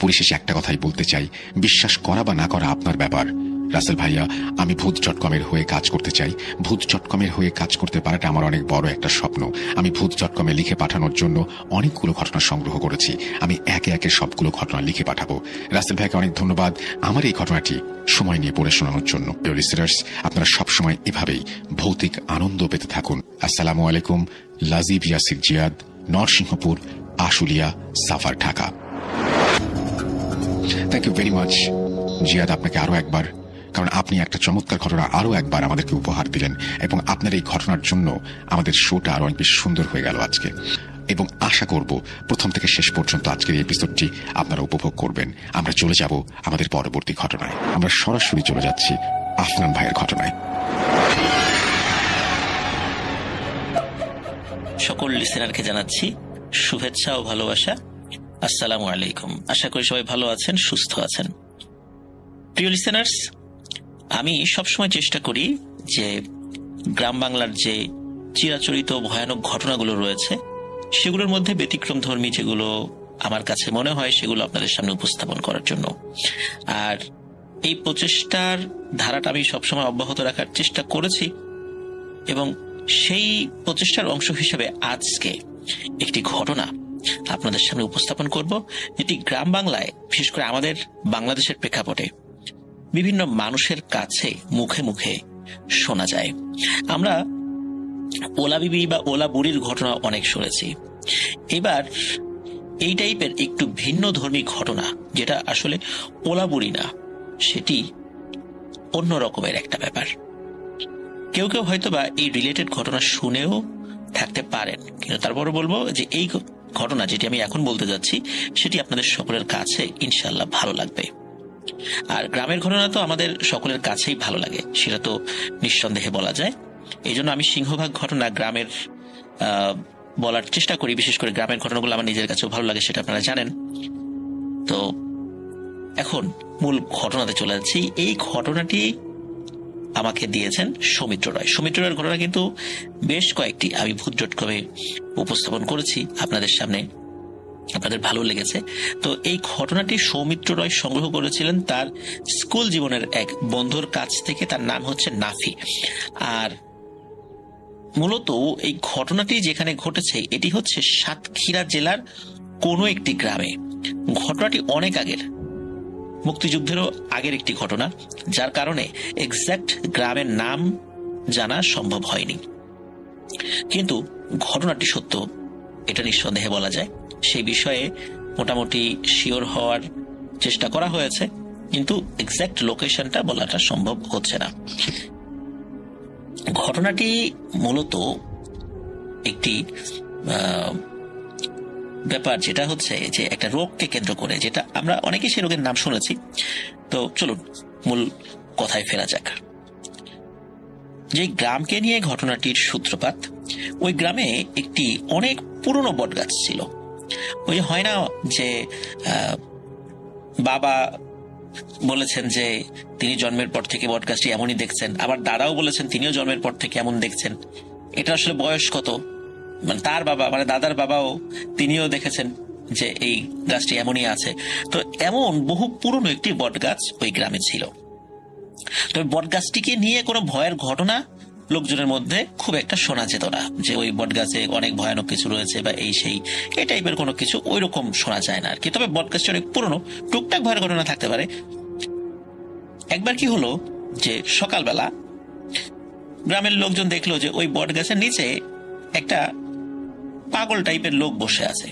পরিশেষে একটা কথাই বলতে চাই, বিশ্বাস করা বা না করা আপনার ব্যাপার। রাসেল ভাইয়া, আমি ভূত.কমের হয়ে কাজ করতে চাই। ভূত.কমের হয়ে কাজ করতে পারাটা আমার অনেক বড় একটা স্বপ্ন। আমি ভূত.কমে লিখে পাঠানোর জন্য অনেকগুলো ঘটনা সংগ্রহ করেছি। আমি একে একে সবগুলো ঘটনা লিখে পাঠাবো। রাসেল ভাইকে অনেক ধন্যবাদ আমার এই ঘটনাটি সময় নিয়ে পড়ে শোনানোর জন্য। প্রিয় লিসেনার্স, আপনারা সবসময় এভাবেই ভৌতিক আনন্দ পেতে থাকুন। আসসালামু আলাইকুম। লাজিব ইয়াসির জিয়াদ, নরসিংহপুর, আশুলিয়া, সাফার, Dhaka. Thank you very much Ziad, আপনাকে আরো একবার, কারণ আপনি একটা চমৎকার ঘটনা আরো একবার আমাদেরকে উপহার দিলেন এবং আপনার এই ঘটনার জন্য আমাদের শোটা আরো অনেক বেশি সুন্দর হয়ে গেল আজকে। এবং আশা করব প্রথম থেকে শেষ পর্যন্ত আজকের এই এপিসোডটি আপনারা উপভোগ করবেন। আমরা চলে যাব আমাদের পরবর্তী ঘটনায়। আমরা সরাসরি চলে যাচ্ছি আফনান ভাইয়ের ঘটনায়। সকল লিসেনারকে জানাচ্ছি শুভেচ্ছা ও ভালোবাসা। আসসালামু আলাইকুম। আশা করি সবাই ভালো আছেন, সুস্থ আছেন। প্রিয় লিসেনার্স, আমি সবসময় চেষ্টা করি যে গ্রাম বাংলার যে চিরাচরিত ভয়ানক ঘটনাগুলো রয়েছে সেগুলোর মধ্যে ব্যতিক্রমধর্মী যেগুলো আমার কাছে মনে হয় সেগুলো আপনাদের সামনে উপস্থাপন করার জন্য। আর এই প্রচেষ্টার ধারাটা আমি সবসময় অব্যাহত রাখার চেষ্টা করেছি এবং সেই প্রচেষ্টার অংশ হিসেবে আজকে একটি ঘটনা আপনাদের সামনে উপস্থাপন করব, যেটি গ্রাম বাংলায়, বিশেষ করে আমাদের বাংলাদেশের প্রেক্ষাপটে বিভিন্ন মানুষের কাছে মুখে মুখে শোনা যায়। আমরা ওলা বিবি বা ওলা বুড়ির ঘটনা অনেক শুনেছি। এবার এই টাইপের একটু ভিন্ন ধর্মী ঘটনা, যেটা আসলে ওলা বুড়ি না, সেটি অন্য রকমের একটা ব্যাপার। কেউ কেউ হয়তোবা এই রিলেটেড ঘটনা শুনেও থাকতে পারেন, কিন্তু তারপরে বলবো যে এই ঘটনা যেটি আমি এখন বলতে যাচ্ছি সেটি আপনাদের সকলের কাছে ইনশাল্লাহ ভালো লাগবে। আর গ্রামের ঘটনা তো আমাদের সকলের কাছেই ভালো লাগে, সেটা তো নিঃসন্দেহে বলা যায়। এই জন্য আমি সিংহভাগ ঘটনা গ্রামের বলার চেষ্টা করি। বিশেষ করে গ্রামের ঘটনাগুলো আমার নিজের কাছেও ভালো লাগে, সেটা আপনারা জানেন। তো এখন মূল ঘটনাতে চলে যাচ্ছি। এই ঘটনাটি আমাকে দিয়েছেন সৌমিত্র রায়। সৌমিত্র রায়ের ঘটনা কিন্তু বেশ কয়েকটি আমি ভূত.কমে উপস্থাপন করেছি আপনাদের সামনে, আপনাদের ভালো লেগেছে। তো এই ঘটনাটি সৌমিত্র রায় সংগ্রহ করেছিলেন তার স্কুল জীবনের এক বন্ধুর কাছ থেকে। তার নাম হচ্ছে নাফি। আর মূলত এই ঘটনাটি যেখানে ঘটেছে এটি হচ্ছে সাতক্ষীরা জেলার কোনো একটি গ্রামে। ঘটনাটি অনেক আগের, মুক্তিযুদ্ধেরও আগের একটি ঘটনা, যার কারণে এক্সাক্ট গ্রামের নাম জানা সম্ভব হয়নি। কিন্তু ঘটনাটি সত্য, এটা নিঃসন্দেহে বলা যায়। সেই বিষয়ে মোটামুটি শিওর হওয়ার চেষ্টা করা হয়েছে, কিন্তু এক্সাক্ট লোকেশনটা বলাটা সম্ভব হচ্ছে না। ঘটনাটি মূলত একটি ব্যাপার, যেটা হচ্ছে যে একটা রোগকে কেন্দ্র করে, যেটা আমরা অনেকেই সেই রোগের নাম শুনেছি। তো চলুন মূল কথায় ফেরা যাক। যে গ্রামকে নিয়ে ঘটনাটির সূত্রপাত, ওই গ্রামে একটি অনেক পুরনো বট গাছ ছিল। ওই হয় না যে বাবা বলেছেন যে তিনি জন্মের পর থেকে বট গাছটি এমনই দেখছেন, আবার দাদাও বলেছেন তিনিও জন্মের পর থেকে এমন দেখছেন। এটা আসলে বয়স কত, মানে তার বাবা, মানে দাদার বাবাও তিনিও দেখেছেন যে এই গাছটি এমনই আছে। তো এমন বহু পুরনো একটি বট গাছ ওই গ্রামে ছিল। তবে বট গাছটিকে নিয়ে কোনো ভয়ের ঘটনা লোকজনের মধ্যে খুব একটা শোনা যেত না, যে ওই বট গাছে অনেক ভয়ানক কিছু রয়েছে বা এই সেই এই টাইপের কোনো কিছু ওই রকম শোনা যায় না আর কি। তবে বট গাছটি অনেক পুরনো, টুকটাক ভয়ের ঘটনা থাকতে পারে। একবার কি হলো যে সকালবেলা গ্রামের লোকজন দেখলো যে ওই বট গাছের নিচে একটা পাগল টাইপের লোক বসে আছে।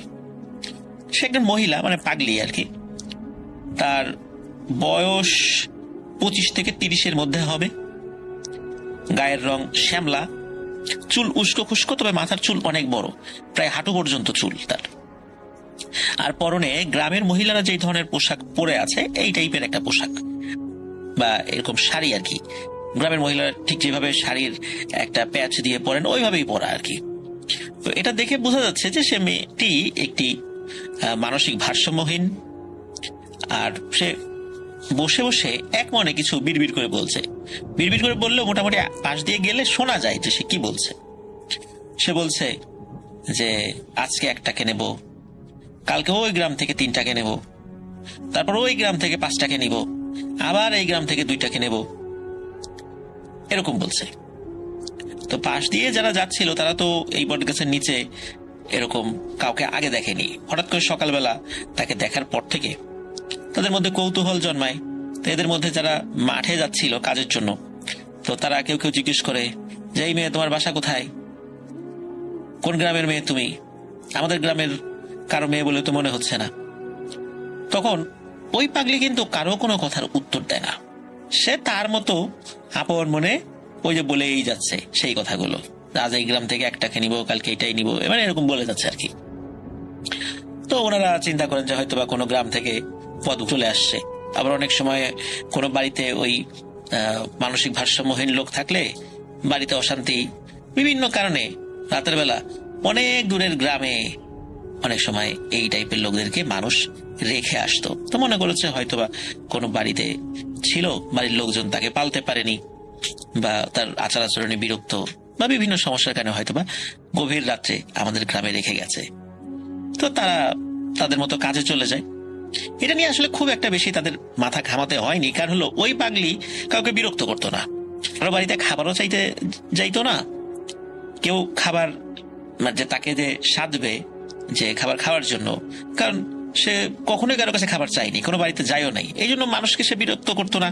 সে একজন মহিলা, মানে পাগলি আর কি। তার বয়স 25 থেকে 30-এর মধ্যে হবে। গায়ের রং শ্যামলা, চুল উস্কো খুস্কো, তবে মাথার চুল অনেক বড়, প্রায় হাঁটু পর্যন্ত চুল তার। আর পরনে গ্রামের মহিলারা যে ধরনের পোশাক পরে আছে এই টাইপের একটা পোশাক বা এরকম শাড়ি আর কি। গ্রামের মহিলারা ঠিক যেভাবে শাড়ির একটা প্যাচ দিয়ে পরেন ওইভাবেই পরা আর কি। তো এটা দেখে বোঝা যাচ্ছে যে সে মেয়েটি একটি মানসিক ভারসাম্যহীন, আর সে বসে বসে এক মনে কিছু বিড়বিড় করে বলছে। বিড়বিড় করে বললেও মোটামুটি পাশ দিয়ে গেলে শোনা যায় যে সে কি বলছে। সে বলছে যে আজকে একটাকে নেব, কালকে ওই গ্রাম থেকে 3টাকে নেব, তারপর ওই গ্রাম থেকে 5টাকে নিব, আবার এই গ্রাম থেকে 2টাকে নেব, এরকম বলছে। তো পাশ দিয়ে যারা যাচ্ছিল তারা তো এই বট গাছের নিচে এরকম কাউকে আগে দেখেনি। হঠাৎ করে সকালবেলা তাকে দেখার পর থেকে তাদের মধ্যে কৌতূহল জন্মায়। তো এদের মধ্যে যারা মাঠে যাচ্ছিল কাজের জন্য, তো তারা কেউ কেউ জিজ্ঞেস করে যে এই মেয়ে তোমার বাসা কোথায়, কোন গ্রামের মেয়ে তুমি? আমাদের গ্রামের কারো মেয়ে বলে তো মনে হচ্ছে না। তখন ওই পাগলি কিন্তু কারো কোনো কথার উত্তর দেয় না। সে তার মতো আপন মনে ওই যে বলেই যাচ্ছে সেই কথাগুলো, আজ এই গ্রাম থেকে একটাকে নিব, কালকে এটাই নিব, এবার এরকম বলে যাচ্ছে আর কি। তো ওনারা চিন্তা করেন যে হয়তো বা কোনো গ্রাম থেকে পদ চলে আসছে। আবার অনেক সময় কোনো বাড়িতে ওই মানসিক ভারসাম্যহীন লোক থাকলে বাড়িতে অশান্তি বিভিন্ন কারণে রাতের বেলা অনেক দূরের গ্রামে অনেক সময় এই টাইপের লোকদেরকে মানুষ রেখে আসতো। তো মনে করেছে হয়তোবা কোনো বাড়িতে ছিল, বাড়ির লোকজন তাকে পালতে পারেনি বা তার আচার আচরণে বিরক্ত বা বিভিন্ন সমস্যার কারণে হয়তোবা গভীর রাত্রে আমাদের গ্রামে রেখে গেছে। তো তারা তাদের মতো কাজে চলে যায়। এটা নিয়ে আসলে খুব একটা বেশি তাদের মাথা ঘামাতে হয়নি, কারণ হলো ওই পাগলি কাউকে বিরক্ত করতো না, কারো বাড়িতে খাবারও চাইতে যাইতো না। কেউ খাবার যে তাকে যে সাধবে যে খাবার খাওয়ার জন্য, কারণ সে কখনোই কারো কাছে খাবার চায়নি, কোনো বাড়িতে যায়ও নাই, এই জন্য মানুষকে সে বিরক্ত করতো না।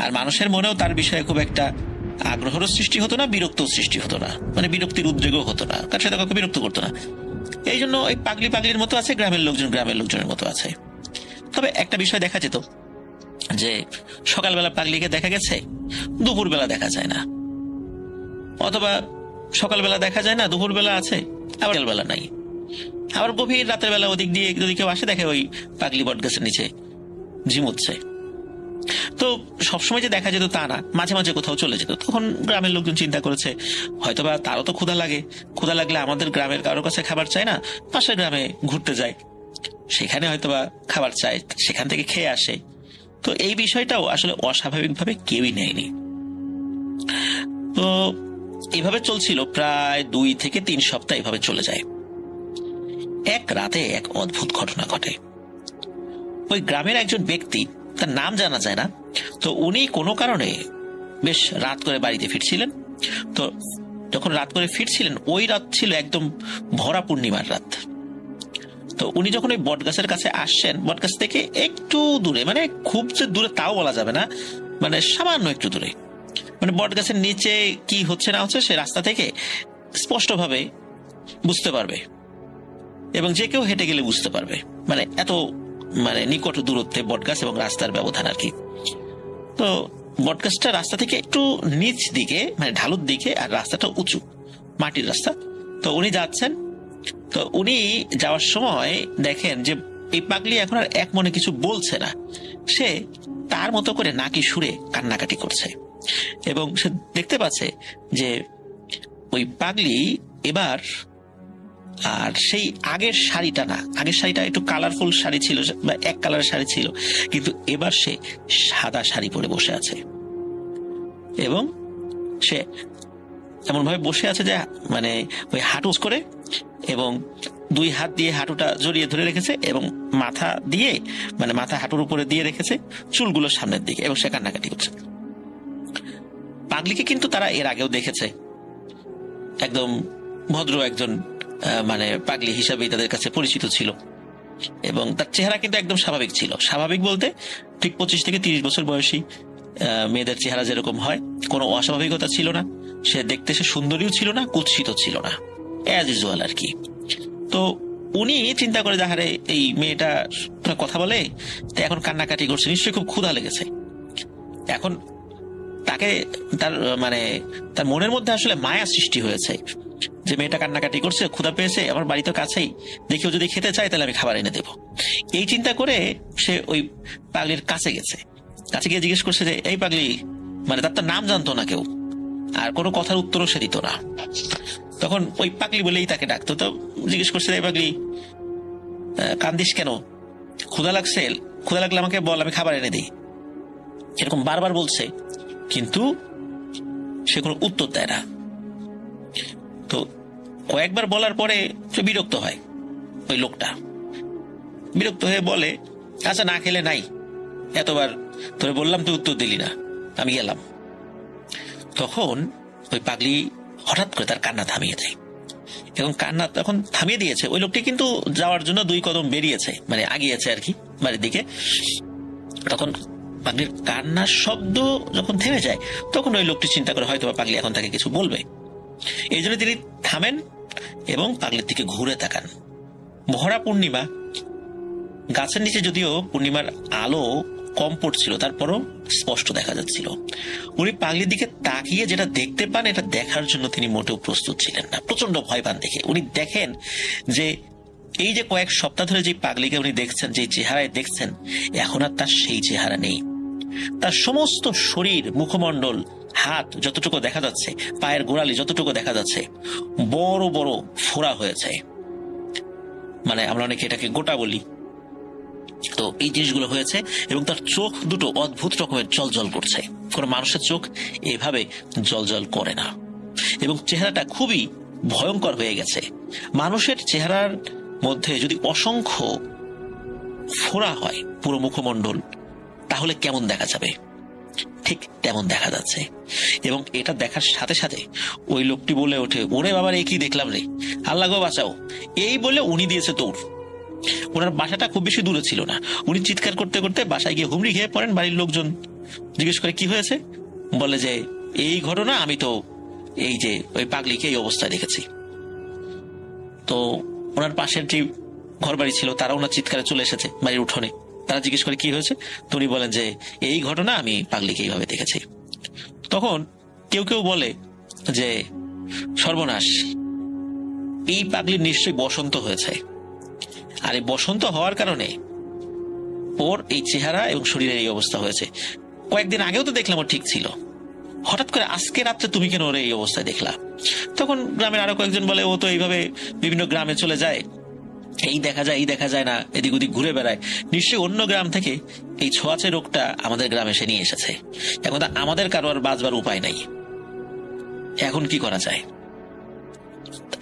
আর মানুষের মনেও তার বিষয়ে খুব একটা আগ্রহেরও সৃষ্টি হতো না, বিরক্তও সৃষ্টি হতো না, মানে বিরক্তির উদ্রেকও হতো না, তার সাথে কাউকে বিরক্ত করতো না। এই জন্য ওই পাগলি পাগলির মতো আছে, গ্রামের লোকজন গ্রামের লোকজনের মতো আছে। তবে একটা বিষয় দেখা যেত যে সকালবেলা পাগলিকে দেখা গেছে, দুপুরবেলা দেখা যায় না, অথবা সকালবেলা দেখা যায় না, দুপুরবেলা আছে, আবার বেলা নাই, আবার গভীর রাতের বেলা ওদিক দিয়ে যদি কেউ আসে দেখে ওই পাগলি বট গাছের নিচে ঝিমুচ্ছে। তো সবসময় যে দেখা যেত তা না, মাঝে মাঝে কোথাও চলে যেত। তখন গ্রামের লোকজন চিন্তা করেছে হয়তোবা তারও তো ক্ষুধা লাগে, ক্ষুধা লাগলে আমাদের গ্রামের কারোর কাছে খাবার চায় না, পাশের গ্রামে ঘুরতে যায়, সেখানে হয়তোবা খাবার চায়, সেখান থেকে খেয়ে আসে। তো এই বিষয়টাও আসলে অস্বাভাবিকভাবে কেউই নেয়নি। তো এইভাবে চলছিল প্রায় 2 থেকে 3 সপ্তাহ এভাবে চলে যায়। এক রাতে এক অদ্ভুত ঘটনা ঘটে। ওই গ্রামের একজন ব্যক্তি, তার নাম জানা যায় না, তো উনি কোনো কারণে বেশ রাত করে বাড়িতে ফিরছিলেন। তো যখন রাত করে ফিরছিলেন ওই রাত ছিল একদম ভরা পূর্ণিমার রাত। তো উনি যখন ওই বট গাছের কাছে আসছেন, বট গাছ থেকে একটু দূরে, মানে খুব যে দূরে তাও বলা যাবে না, মানে সামান্য একটু দূরে, মানে বট গাছের নিচে কি হচ্ছে না হচ্ছে সে রাস্তা থেকে স্পষ্টভাবে বুঝতে পারবে, এবং যে কেউ হেঁটে গেলে বুঝতে পারবে, মানে এত মানে নিকট দূরত্বে বটগাছ এবং রাস্তার ব্যবধান আর কি। তো বটগাছটা রাস্তা থেকে একটু নিচ দিকে, মানে ঢালুর দিকে, আর রাস্তাটা উঁচু মাটির রাস্তা। তো উনি যাচ্ছেন, তো উনি যাওয়ার সময় দেখেন যে এই পাগলি এখন আর এক মনে কিছু বলছে না, সে তার মতো করে নাকি সুরে কান্নাকাটি করছে, এবং সে দেখতে পাচ্ছে যে ওই পাগলি এবার আর সেই আগের শাড়িটা না, আগের শাড়িটা একটু কালারফুল শাড়ি ছিল বা এক কালারের শাড়ি ছিল, কিন্তু এবার সে সাদা শাড়ি পরে বসে আছে, এবং সে এমন ভাবে বসে আছে যে মানে ওই হাঁটু করে, এবং 2 হাত দিয়ে হাঁটুটা জড়িয়ে ধরে রেখেছে, এবং মাথা দিয়ে মানে মাথা হাঁটুর উপরে দিয়ে রেখেছে, চুলগুলো সামনের দিকে, এবং সে কান্নাকাটি করছে। পাগলিকে কিন্তু তারা এর আগেও দেখেছে, একদম ভদ্র একজন মানে পাগলি হিসাবেই তাদের কাছে পরিচিত ছিল, এবং তার চেহারা কিন্তু একদম স্বাভাবিক ছিল। স্বাভাবিক বলতে ঠিক 25 থেকে 30 বছর বয়সী মেয়েদের চেহারা যেরকম হয়, কোনো অস্বাভাবিকতা ছিল না। সে দেখতে সে সুন্দরীও ছিল না, কুৎসিত ছিল না, অ্যাজ ইউজুয়াল আর কি। তো উনি চিন্তা করে যাহারে এই মেয়েটা কথা বলে, তো এখন কান্নাকাটি করছে, নিশ্চয়ই খুব ক্ষুধা লেগেছে। এখন তাকে তার মানে তার মনের মধ্যে আসলে মায়া সৃষ্টি হয়েছে যে মেয়েটা কান্নাকাটি করছে, ক্ষুধা পেয়েছে, আমার বাড়ি তো কাছেই, দেখেও যদি খেতে চায় তাহলে আমি খাবার এনে দেবো। এই চিন্তা করে সে ওই পাগলির কাছে গেছে। কাছে গিয়ে জিজ্ঞেস করছে যে এই পাগলি, মানে তার তো নাম জানতো না কেউ, আর কোনো কথার উত্তরও সে দিত না। তখন ওই পাগলি বলেই তাকে ডাকতো। তো জিজ্ঞেস করছে এই পাগলি, কান্দিস কেন? ক্ষুধা লাগছে? ক্ষুধা লাগলে আমাকে বল, আমি খাবার এনে দিই। এরকম বারবার বলছে, কিন্তু সে কোনো উত্তর দেয় না। তো কয়েকবার বলার পরে সে বিরক্ত হয়। ওই লোকটা বিরক্ত হয়ে বলে, আচ্ছা না খেলে নাই, এতবার তোরে বললাম তুই উত্তর দিলি না, আমি গেলাম। তখন ওই পাগলি হঠাৎ করে তার কান্না থামিয়ে দেয়, এবং কান্না তখন থামিয়ে দিয়েছে। ওই লোকটি কিন্তু যাওয়ার জন্য 2 কদম বেরিয়েছে, মানে আগিয়েছে আর কি বাড়ির দিকে। তখন পাগলির কান্নার শব্দ যখন থেমে যায়, তখন ওই লোকটি চিন্তা করে হয়তো পাগলি এখন তাকে কিছু বলবে। এই জন্য তিনি থামেন এবং পাগলির দিকে ঘুরে তাকান। ভরা পূর্ণিমা, গাছের নিচে যদিও পূর্ণিমার আলো কম পড়ছিল, তারপরও স্পষ্ট দেখা যাচ্ছিল। উনি পাগলির দিকে তাকিয়ে যেটা দেখতে পান, এটা দেখার জন্য তিনি মোটেও প্রস্তুত ছিলেন না। প্রচন্ড ভয় পান দেখে। উনি দেখেন যে এই যে কয়েক সপ্তাহ ধরে যে পাগলিকে উনি দেখছেন, যে চেহারায় দেখছেন, এখন আর তার সেই চেহারা নেই। তার সমস্ত শরীর, মুখমণ্ডল, হাত যতটুকু দেখা যাচ্ছে, পায়ের গোড়ালি যতটুকু দেখা যাচ্ছে, বড় বড় ফোড়া হয়েছে। মানে আমরা অনেকে এটাকে গোটা বলি। তো এই জিনিসগুলো হয়েছে, এবং তার চোখ দুটো অদ্ভুত রকমের জল জল করছে। কোন মানুষের চোখ এভাবে জল জল করে না, এবং চেহারাটা খুবই ভয়ঙ্কর হয়ে গেছে। মানুষের চেহারার মধ্যে যদি অসংখ্য ফোড়া হয় পুরো মুখমণ্ডল, তাহলে কেমন দেখা যাবে, ঠিক তেমন দেখা যাচ্ছে। এবং এটা দেখার সাথে সাথে ওই লোকটি বলে ওঠে, ওরে বাবার এ কি দেখলাম রে, আল্লাহ গো বাঁচাও। এই বলে উনি দিয়েছে দৌড়। ওনার বাসাটা খুব বেশি দূরে ছিল না। উনি চিৎকার করতে করতে বাসায় গিয়ে হুমড়ি খেয়ে পড়েন। বাড়ির লোকজন জিজ্ঞেস করে কি হয়েছে, বলে যে এই ঘটনা, আমি তো এই যে ওই পাগলিকে এই অবস্থায় দেখেছি। তো ওনার পাশের যে ঘর বাড়ি ছিল, তারা ওনার চিৎকারে চলে এসেছে বাড়ির উঠোনে। তারা জিজ্ঞেস করে কি হয়েছে, তো উনি বলেন যে এই ঘটনা, আমি পাগলিকে এইভাবে দেখেছি। তখন কেউ কেউ বলে যে সর্বনাশ, এই পাগলির নিশ্চয়ই বসন্ত হয়েছে, আর এই বসন্ত হওয়ার কারণে ওর এই চেহারা এবং শরীরের এই অবস্থা হয়েছে। কয়েকদিন আগেও তো দেখলাম ও ঠিক ছিল, হঠাৎ করে আজকে রাত্রে তুমি কেন ওর এই অবস্থায় দেখলা? তখন গ্রামের আরো কয়েকজন বলে, ও তো এইভাবে বিভিন্ন গ্রামে চলে যায়, এই দেখা যায়, এই দেখা যায় না, এদিক ওদিক ঘুরে বেড়ায়, নিশ্চয়ই অন্য গ্রাম থেকে এই ছোঁয়াচে রোগটা আমাদের গ্রামে এসে নিয়ে এসেছে। এখন আমাদের কারো আর বাঁচবার উপায় নাই, এখন কি করা যায়?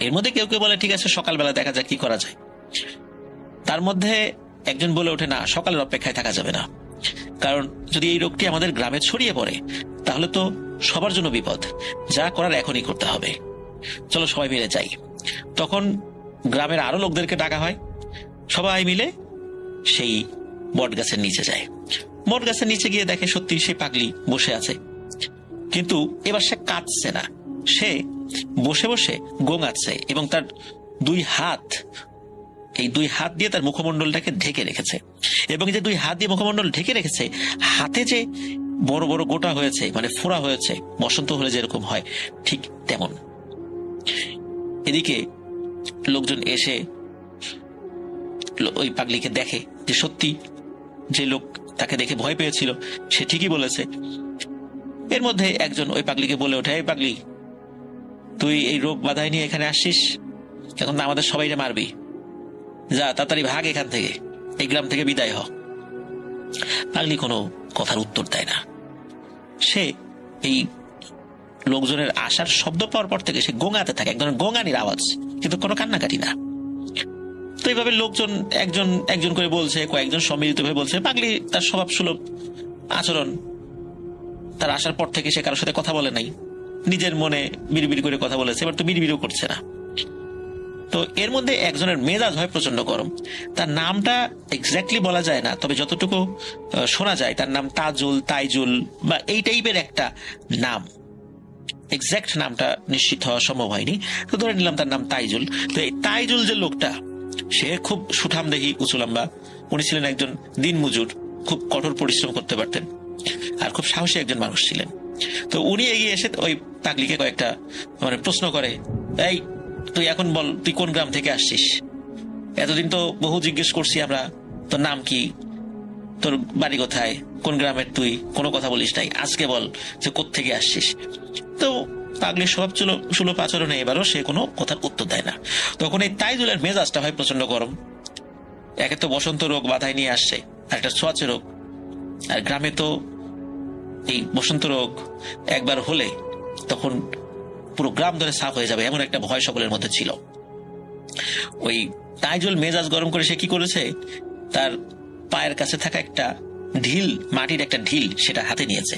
এর মধ্যে কেউ কেউ বলে ঠিক আছে, সকালবেলা দেখা যাক কি করা যায়। তার মধ্যে একজন বলে ওঠে, না, সকালের অপেক্ষায় থাকা যাবে না, কারণ যদি এই রোগটি আমাদের গ্রামে ছড়িয়ে পড়ে তাহলে তো সবার জন্য বিপদ। যা করার এখনই করতে হবে, চলো সবাই মিলে যাই। তখন গ্রামের আরো লোকদেরকে ডাকা হয়, সবাই মিলে সেই বট গাছের নিচে যায়। বট গাছের নিচে গিয়ে দেখে সত্যি সেই পাগলি বসে আছে, কিন্তু এবার সে কাঁদছে না, সে বসে বসে গোঙাচ্ছে, এবং তার 2 হাত, এই 2 হাত দিয়ে তার মুখমণ্ডলটাকে ঢেকে রেখেছে। এবং যে 2 হাত দিয়ে মুখমণ্ডল ঢেকে রেখেছে, হাতে যে বড় বড় গোটা হয়েছে, মানে ফোড়া হয়েছে, বসন্ত হলে যেরকম হয় ঠিক তেমন। এদিকে লোকজন এসে ওই পাগলিকে দেখে যে সত্যি যে লোক তাকে দেখে ভয় পেয়েছিল সে ঠিকই বলেছে। এর মধ্যে একজন ওই পাগলিকে বলে ওঠে, এই পাগলি, তুই এই রোগ বাধাই নিয়ে এখানে আসছিস, এখন তো আমাদের সবাইকে মারবি, যা তাড়াতাড়ি ভাগ এখান থেকে, এই গ্রাম থেকে বিদায় হ। পাগলি কোনো কথার উত্তর দেয় না। সে এই লোকজনের আসার শব্দ পাওয়ার পর থেকে সে গোঙাতে থাকে, এক ধরনের গোঙানির আওয়াজ, কিন্তু কোনো কান্নাকাটি না। তো এইভাবে লোকজন একজন একজন করে বলছে, কয়েকজন সম্মিলিত ভাবে বলছে, পাগলি তার স্বভাব সুলভ আচরণ, তার আসার পর থেকে সে কারোর সাথে কথা বলে নাই, নিজের মনে বিড়বিড় করে কথা বলেছে, এবার তো বিড়বিড়ও করছে না। তো এর মধ্যে একজনের মেজাজ হয় প্রচন্ড গরম। তার নামটা এক্স্যাক্টলি বলা যায় না, তবে যতটুকু শোনা যায় তার নাম তাজুল, তাইজুল বা এই টাইপের একটা নাম। এক্স্যাক্ট নামটা নিশ্চিত হওয়া সম্ভব হয়নি, তো ধরে নিলাম তার নাম তাইজুল। তো এই তাইজুল যে লোকটা, সে খুব সুঠামদেহী, উঁচু লম্বা। উনি ছিলেন একজন দিনমজুর, খুব কঠোর পরিশ্রম করতে পারতেন, আর খুব সাহসী একজন মানুষ ছিলেন। তো উনি এগিয়ে এসে ওই পাগলিকে কয়েকটা মানে প্রশ্ন করে, এই তুই এখন বল, তুই কোন গ্রাম থেকে আসছিস? এতদিন তো বহু জিজ্ঞেস করছি আমরা, তোর নাম কি, তোর বাড়ি কোথায়, কোন গ্রামের তুই, কোনো কথা বলিস নাই। আজকে বল যে কোত্থেকে আসছিস। তো পাগলির স্বভাব সুলভ আচরণে এবারও সে কোনো কথার উত্তর দেয় না। তখন এই তাইজুলের মেজাজটা হয় প্রচন্ড গরম। একে তো বসন্ত রোগ বাধায় নিয়ে আসছে, আর একটা ছোঁয়াচে রোগ। আর গ্রামে তো এই বসন্ত রোগ একবার হলে তখন পুরো গ্রাম ধরে সাফ হয়ে যাবে, এমন একটা ভয় সকলের মধ্যে ছিল। ওই তাইজুল মেজাজ গরম করে সে কি করেছে, তার পায়ের কাছে থাকা একটা ঢিল, মাটির একটা ঢিল, সেটা হাতে নিয়েছে।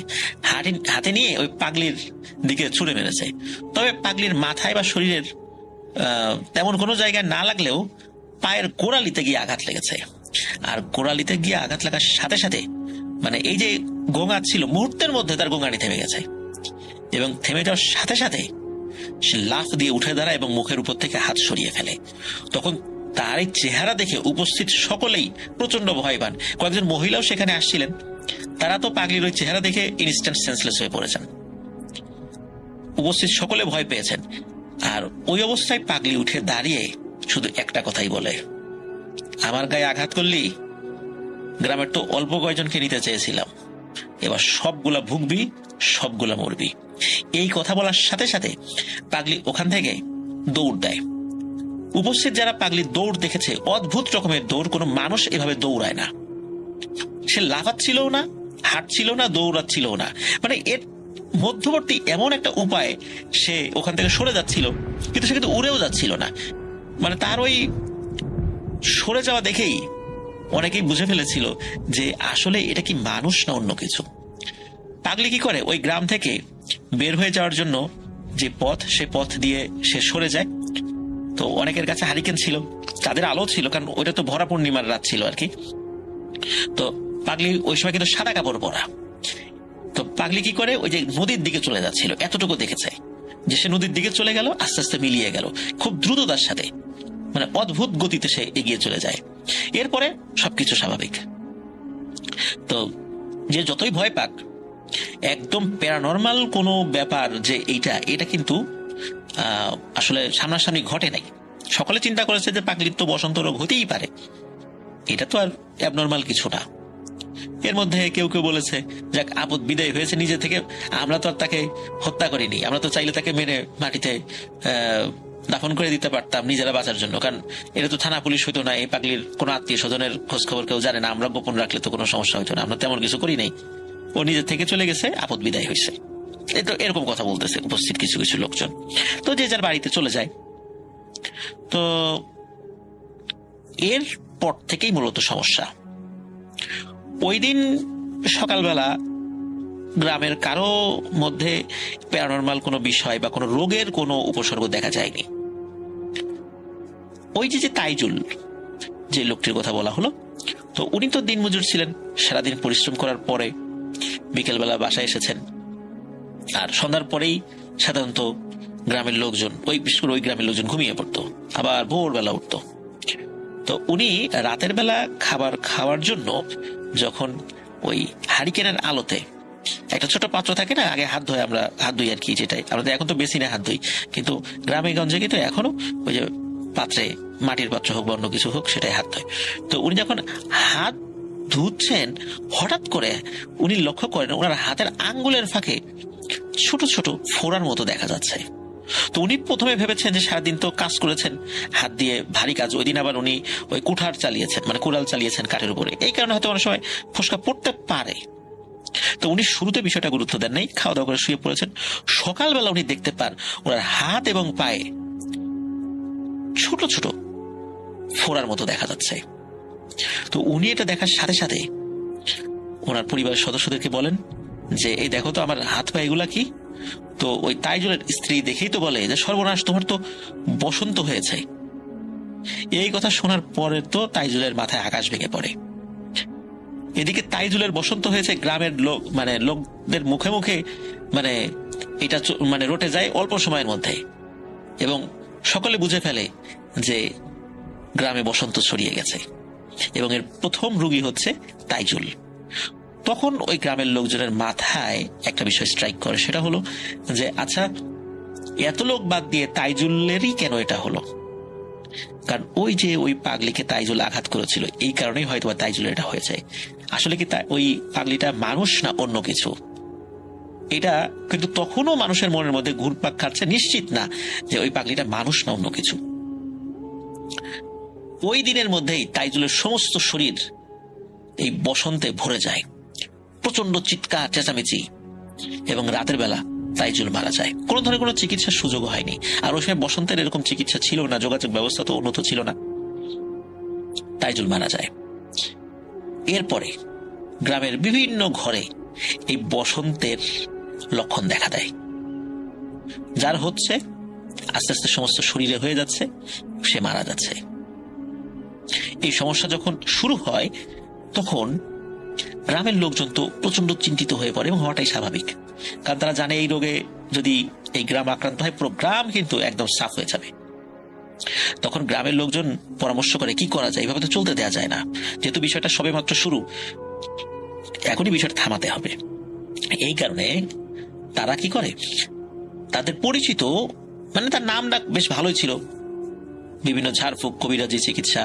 হাতে নিয়ে ওই পাগলির দিকে ছুঁড়ে মেরেছে। তবে পাগলির মাথায় বা শরীরের তেমন কোনো জায়গায় না লাগলেও পায়ের গোড়ালিতে গিয়ে আঘাত লেগেছে। আর গোড়ালিতে গিয়ে আঘাত লাগার সাথে সাথে মানে এই যে গোঙা ছিল, মুহূর্তের মধ্যে তার গোঙানি থেমে গেছে। এবং থেমে যাওয়ার সাথে সাথে সে লাফ দিয়ে উঠে দাঁড়ায় এবং মুখের উপর থেকে হাত সরিয়ে ফেলে। তখন তার এই চেহারা দেখে উপস্থিত সকলেই প্রচন্ড ভয় পান। কয়েকজন মহিলাও সেখানে আসছিলেন, তারা তো পাগলির ওই চেহারা দেখে ইনস্ট্যান্ট সেন্সলেস হয়ে পড়েছেন। উপস্থিত সকলে ভয় পেয়েছেন। আর ওই অবস্থায় পাগলি উঠে দাঁড়িয়ে শুধু একটা কথাই বলে, আমার গায়ে আঘাত করলি, গ্রামের তো অল্প কয়েকজনকে নিতে চেয়েছিলাম, এবার সবগুলা ভুগবি, সবগুলা মরবি। এই কথা বলার সাথে সাথে পাগলি ওখান থেকে দৌড় দেয়। উপস্থিত যারা পাগলির দৌড় দেখেছে, অদ্ভুত রকমের দৌড়, কোনো মানুষ এভাবে দৌড়ায় না। সে লাফাচ্ছিল না, হাঁটছিল না, দৌড়াচ্ছিল না, মানে এর মধ্যবর্তী এমন একটা উপায় সে ওখান থেকে সরে যাচ্ছিল, কিন্তু সে কিন্তু উড়েও যাচ্ছিল না। মানে তার ওই সরে যাওয়া দেখেই অনেকেই বুঝে ফেলেছিল যে আসলে এটা কি মানুষ না অন্য কিছু। পাগলি কি করে, ওই গ্রাম থেকে বের হয়ে যাওয়ার জন্য যে পথ, সে পথ দিয়ে সে সরে যায়। তো অনেকের কাছে হারিকেন ছিল, তাদের আলো ছিল, কারণ ওইটা তো ভরা পূর্ণিমার রাত ছিল আর কি। তো পাগলি ওই সময় কিন্তু সাদা কাপড় পরা। তো পাগলি কি করে, ওই যে নদীর দিকে চলে যাচ্ছিল, এতটুকু দেখেছে যে সে নদীর দিকে চলে গেল, আস্তে আস্তে মিলিয়ে গেল খুব দ্রুততার সাথে, মানে অদ্ভুত গতিতে সে এগিয়ে চলে যায়। এরপরে সবকিছু স্বাভাবিক। তো যে যতই ভয় পাক, একদম প্যারানর্মাল কোনো ব্যাপার যে এটা কিন্তু আসলে সামনাসামনি ঘটে নাই। সকলে চিন্তা করেছে যে পাগলির তো বসন্ত রোগ হতেই পারে, এটা তো আর অ্যাবনর্মাল কিছু না। এর মধ্যে কেউ কেউ বলেছে যাক, আপদ বিদায় হয়েছে নিজে থেকে, আমরা তো আর তাকে হত্যা করিনি, আমরা তো চাইলে তাকে মেরে মাটিতে দাফন করে দিতে পারতাম নিজেরা বাঁচার জন্য, কারণ এটা তো থানা পুলিশ হইতো না, এই পাগলির কোনো আত্মীয় স্বজনের খোঁজ খবর কেউ জানে না, আমরা গোপন রাখলে তো কোনো সমস্যা হইতো না, আমরা তেমন কিছু করি নাই, ও নিজের থেকে চলে গেছে, আপদ বিদায় হয়েছে। এরকম কথা বলতেছে উপস্থিত কিছু কিছু লোকজন। তো যে যার বাড়িতে চলে যায়। তো এর পর থেকেই মূলত সমস্যা। ওই দিন সকালবেলা গ্রামের কারো মধ্যে প্যারানর্মাল কোনো বিষয় বা কোনো রোগের কোনো উপসর্গ দেখা যায়নি। ওই যে তাইজুল, যে লোকটির কথা বলা হলো, তো উনি তো দিনমজুর ছিলেন, সারাদিন পরিশ্রম করার পরে বিকেলবেলা বাসায় এসেছেন। আর সন্ধ্যার পরেই সাধারণত গ্রামের লোকজন, বিশেষ করে ওই গ্রামের লোকজন ঘুমিয়ে পড়তো, আবার ভোরবেলা উঠতো। তো উনি রাতের বেলা খাবার খাওয়ার জন্য যখন ওই হারিকেনের আলোতে একটা ছোট পাত্র থাকে না, আগে আমরা হাত ধুই আর কি, যেটাই আমাদের এখন তো বেসিনে হাত ধুই, কিন্তু গ্রামে গঞ্জে কিন্তু এখনো ওই যে পাত্রে, মাটির পাত্র হোক বা অন্য কিছু হোক, সেটাই হাত ধোয়। তো উনি যখন হাত ধুচ্ছেন, হঠাৎ করে উনি লক্ষ্য করেন ওনার হাতের আঙ্গুলের ফাঁকে ছোট ছোট ফোড়ার মতো দেখা যাচ্ছে। তো উনি প্রথমে ভেবেছেন যে সারাদিন তো কাজ করেছেন হাত দিয়ে, ভারী কাজ, ওই দিন আবার উনি ওই কুঠার চালিয়েছেন, মানে কুড়াল চালিয়েছেন কাঠের উপরে, এই কারণে হয়তো অনেক সময় ফোসকা পড়তে পারে। তো উনি শুরুতে বিষয়টা গুরুত্ব দেন নাই, খাওয়া দাওয়া করে শুয়ে পড়েছেন। সকালবেলা উনি দেখতে পান ওনার হাত এবং পায়ে ছোট ছোট ফোড়ার মতো দেখা যাচ্ছে। তো উনি এটা দেখার সাথে সাথে ওনার পরিবারের সদস্যদেরকে বলেন যে এই দেখো তো আমার হাত পা এগুলা কি। তো ওই তাইজুলের স্ত্রী দেখেই তো বলে যে সর্বনাশ, তোমার তো বসন্ত হয়েছে। এই কথা শোনার পরে তো তাইজুলের মাথায় আকাশ ভেঙে পড়ে। এদিকে তাইজুলের বসন্ত হয়েছে, গ্রামের লোকদের মুখে মুখে এটা রটে যায় অল্প সময়ের মধ্যে, এবং সকলে বুঝে ফেলে যে গ্রামে বসন্ত ছড়িয়ে গেছে, এবং এর প্রথম রোগী হচ্ছে তাইজুল। তখন ওই গ্রামের লোকজনের মাথায় একটা বিষয় স্ট্রাইক করে, সেটা হলো যে আচ্ছা, এত লোক বাদ দিয়ে তাইজুলেরই কেন এটা হলো? কারণ ওই যে ওই পাগলিকে তাইজুল আঘাত করেছিল, এই কারণেই হয়তো তাইজুলের এটা হয়েছে। আসলে কি ওই পাগলিটা মানুষ না অন্য কিছু, এটা কিন্তু তখনও মানুষের মনের মধ্যে ঘুরপাক খাচ্ছে, নিশ্চিত না যে ওই পাগলিটা মানুষ না অন্য কিছু। ওই দিনের মধ্যেই তাইজুলের সমস্ত শরীর এই বসন্তে ভরে যায়, প্রচন্ড চিৎকার চেঁচামেচি, এবং রাতের বেলা তাইজুল মারা যায়। কোনো ধরনের কোনো চিকিৎসার সুযোগ হয়নি। আর ওই সময় বসন্তের এরকম চিকিৎসা ছিল না, যোগাযোগ ব্যবস্থা তো উন্নত ছিল না। তাইজুল মারা যায়। এরপরে গ্রামের বিভিন্ন ঘরে এই বসন্তের লক্ষণ দেখা দেয়, যার হচ্ছে আস্তে আস্তে সমস্ত শরীরে হয়ে যাচ্ছে, সে মারা যাচ্ছে। এই সমস্যা যখন শুরু হয় তখন গ্রামের লোকজন তো প্রচন্ড চিন্তিত হয়ে পড়ে, এবং হওয়াটাই স্বাভাবিক। কারণ তারা জানে এই রোগে যদি এই গ্রাম আক্রান্ত হয়, পুরো গ্রাম কিন্তু একদম সাফ হয়ে যাবে। তখন গ্রামের লোকজন পরামর্শ করে কি করা যায়, এইভাবে তো চলতে দেওয়া যায় না, যেহেতু বিষয়টা সবে মাত্র শুরু, এখনই বিষয়টা থামাতে হবে। এই কারণে তারা কি করে, তাদের পরিচিত, মানে তার নামটা বেশ ভালোই ছিল, বিভিন্ন ঝাড়ফুঁক, কবিরাজি চিকিৎসা,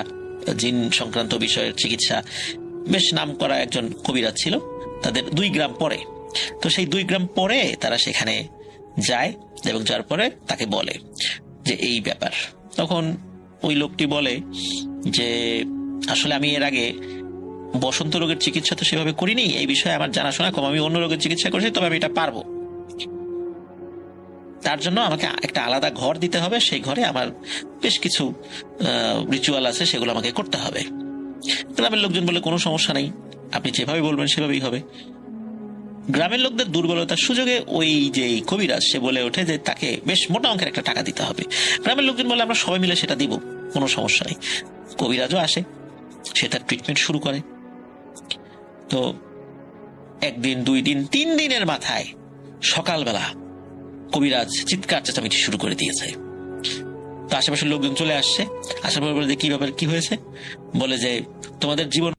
জিন সংক্রান্ত বিষয়ের চিকিৎসা, বেশ নাম করা একজন কবিরাজ ছিল, তাদের 2 গ্রাম পরে। তো সেই 2 গ্রাম পরে তারা সেখানে যায়, এবং যার পরে তাকে বলে যে এই ব্যাপার। তখন ওই লোকটি বলে যে আসলে আমি এর আগে বসন্ত রোগের চিকিৎসা তো সেভাবে করিনি, এই বিষয়ে আমার জানাশোনা কম, আমি অন্য রোগের চিকিৎসা করেছি, তবে আমি এটা পারবো। তার জন্য আমাকে একটা আলাদা ঘর দিতে হবে, সেই ঘরে আমার বেশ কিছু রিচুয়াল আছে, সেগুলো আমাকে করতে হবে। গ্রামের লোকজন বলে কোনো সমস্যা নেই, আপনি যেভাবে বলবেন সেভাবেই হবে। গ্রামের লোকদের দুর্বলতার সুযোগে ওই যে কবিরাজ সে বলে ওঠে যে তাকে বেশ মোটা অঙ্কের একটা টাকা দিতে হবে। গ্রামের লোকজন বলে আমরা সবাই মিলে সেটা দিব, কোনো সমস্যা নেই। কবিরাজও আসে, সে তার ট্রিটমেন্ট শুরু করে। তো 1 দিন 2 দিন 3 দিনের মাথায় সকালবেলা কবিরাজ চিৎকার চেঁচামেচি শুরু করে দিয়েছে। তো আশেপাশের লোকজন চলে আসছে, আসার পর বলে যে কি ব্যাপার, কি হয়েছে? বলে যে তোমাদের জীবন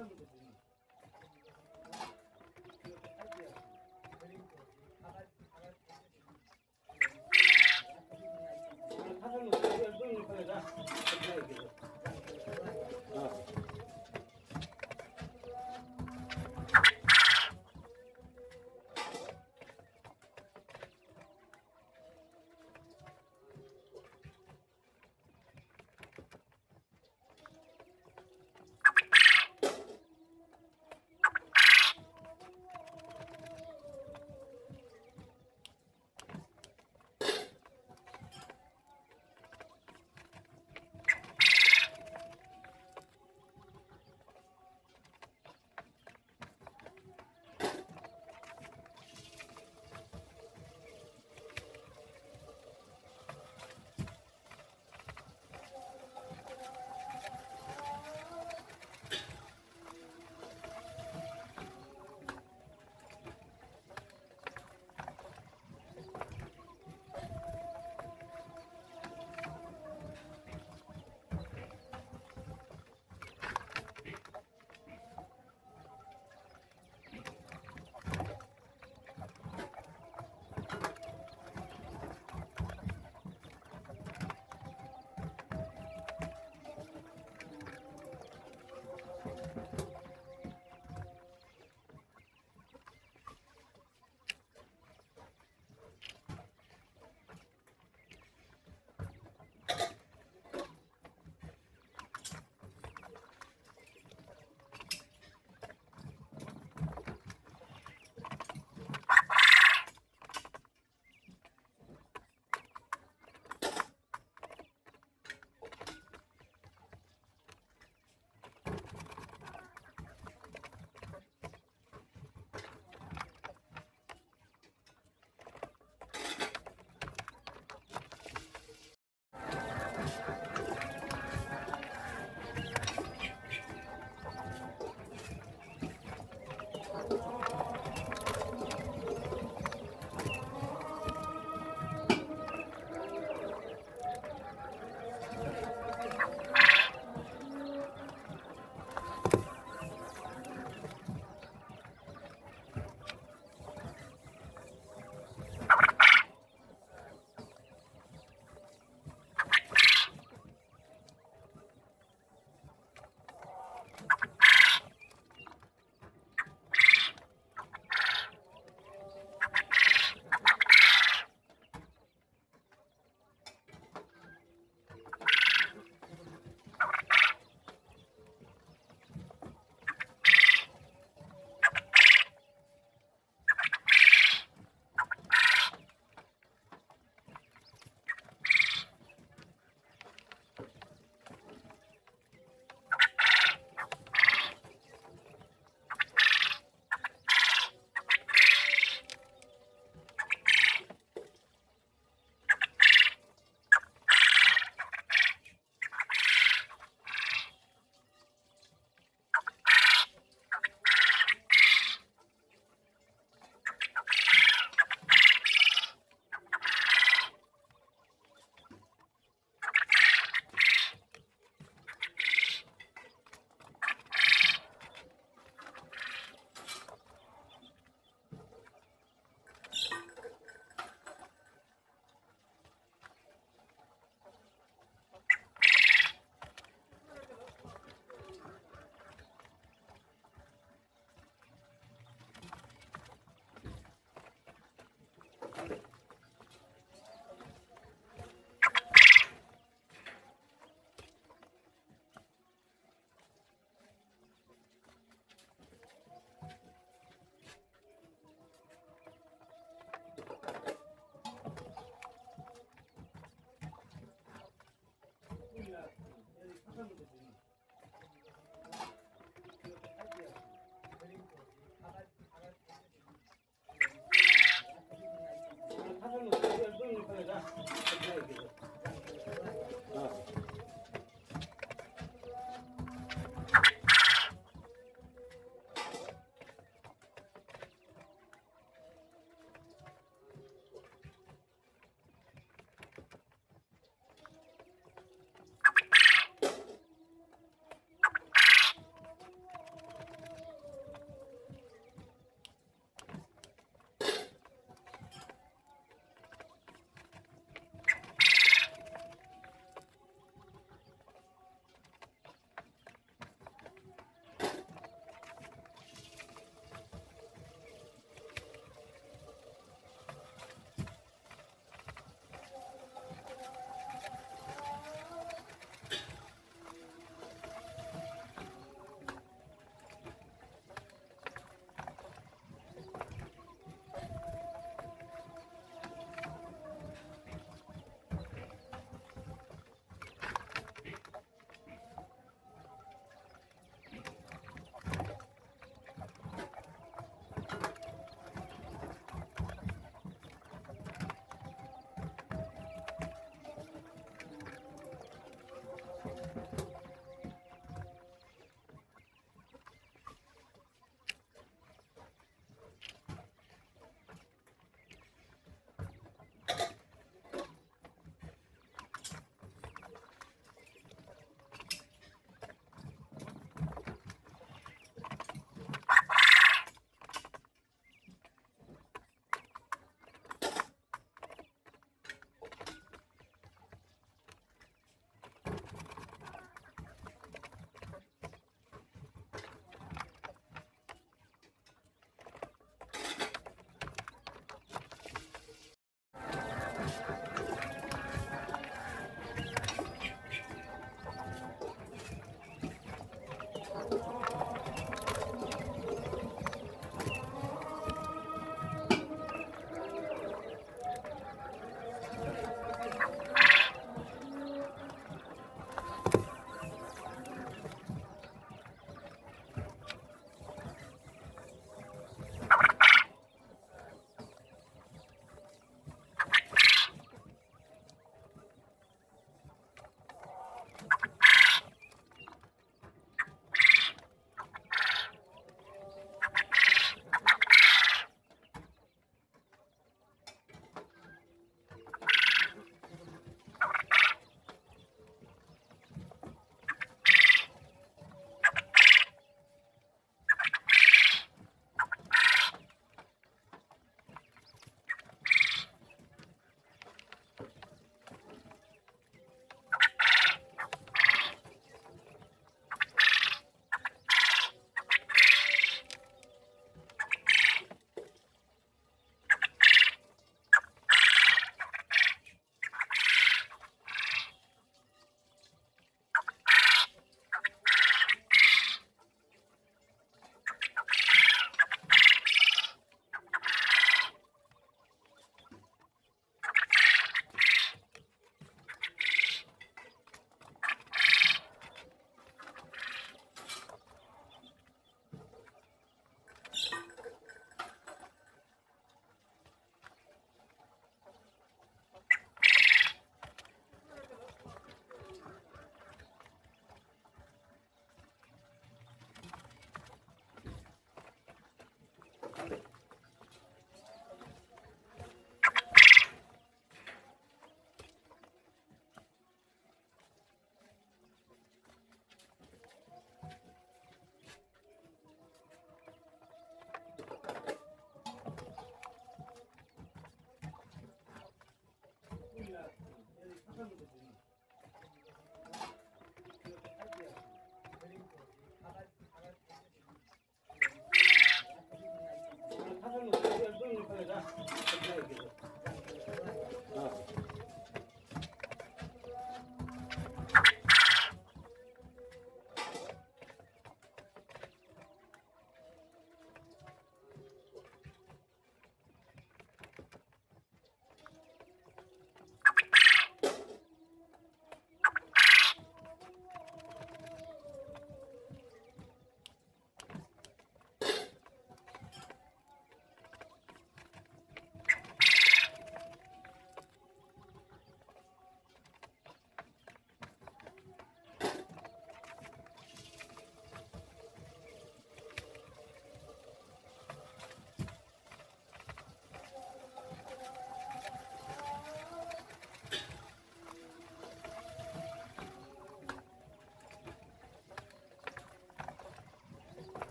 하나는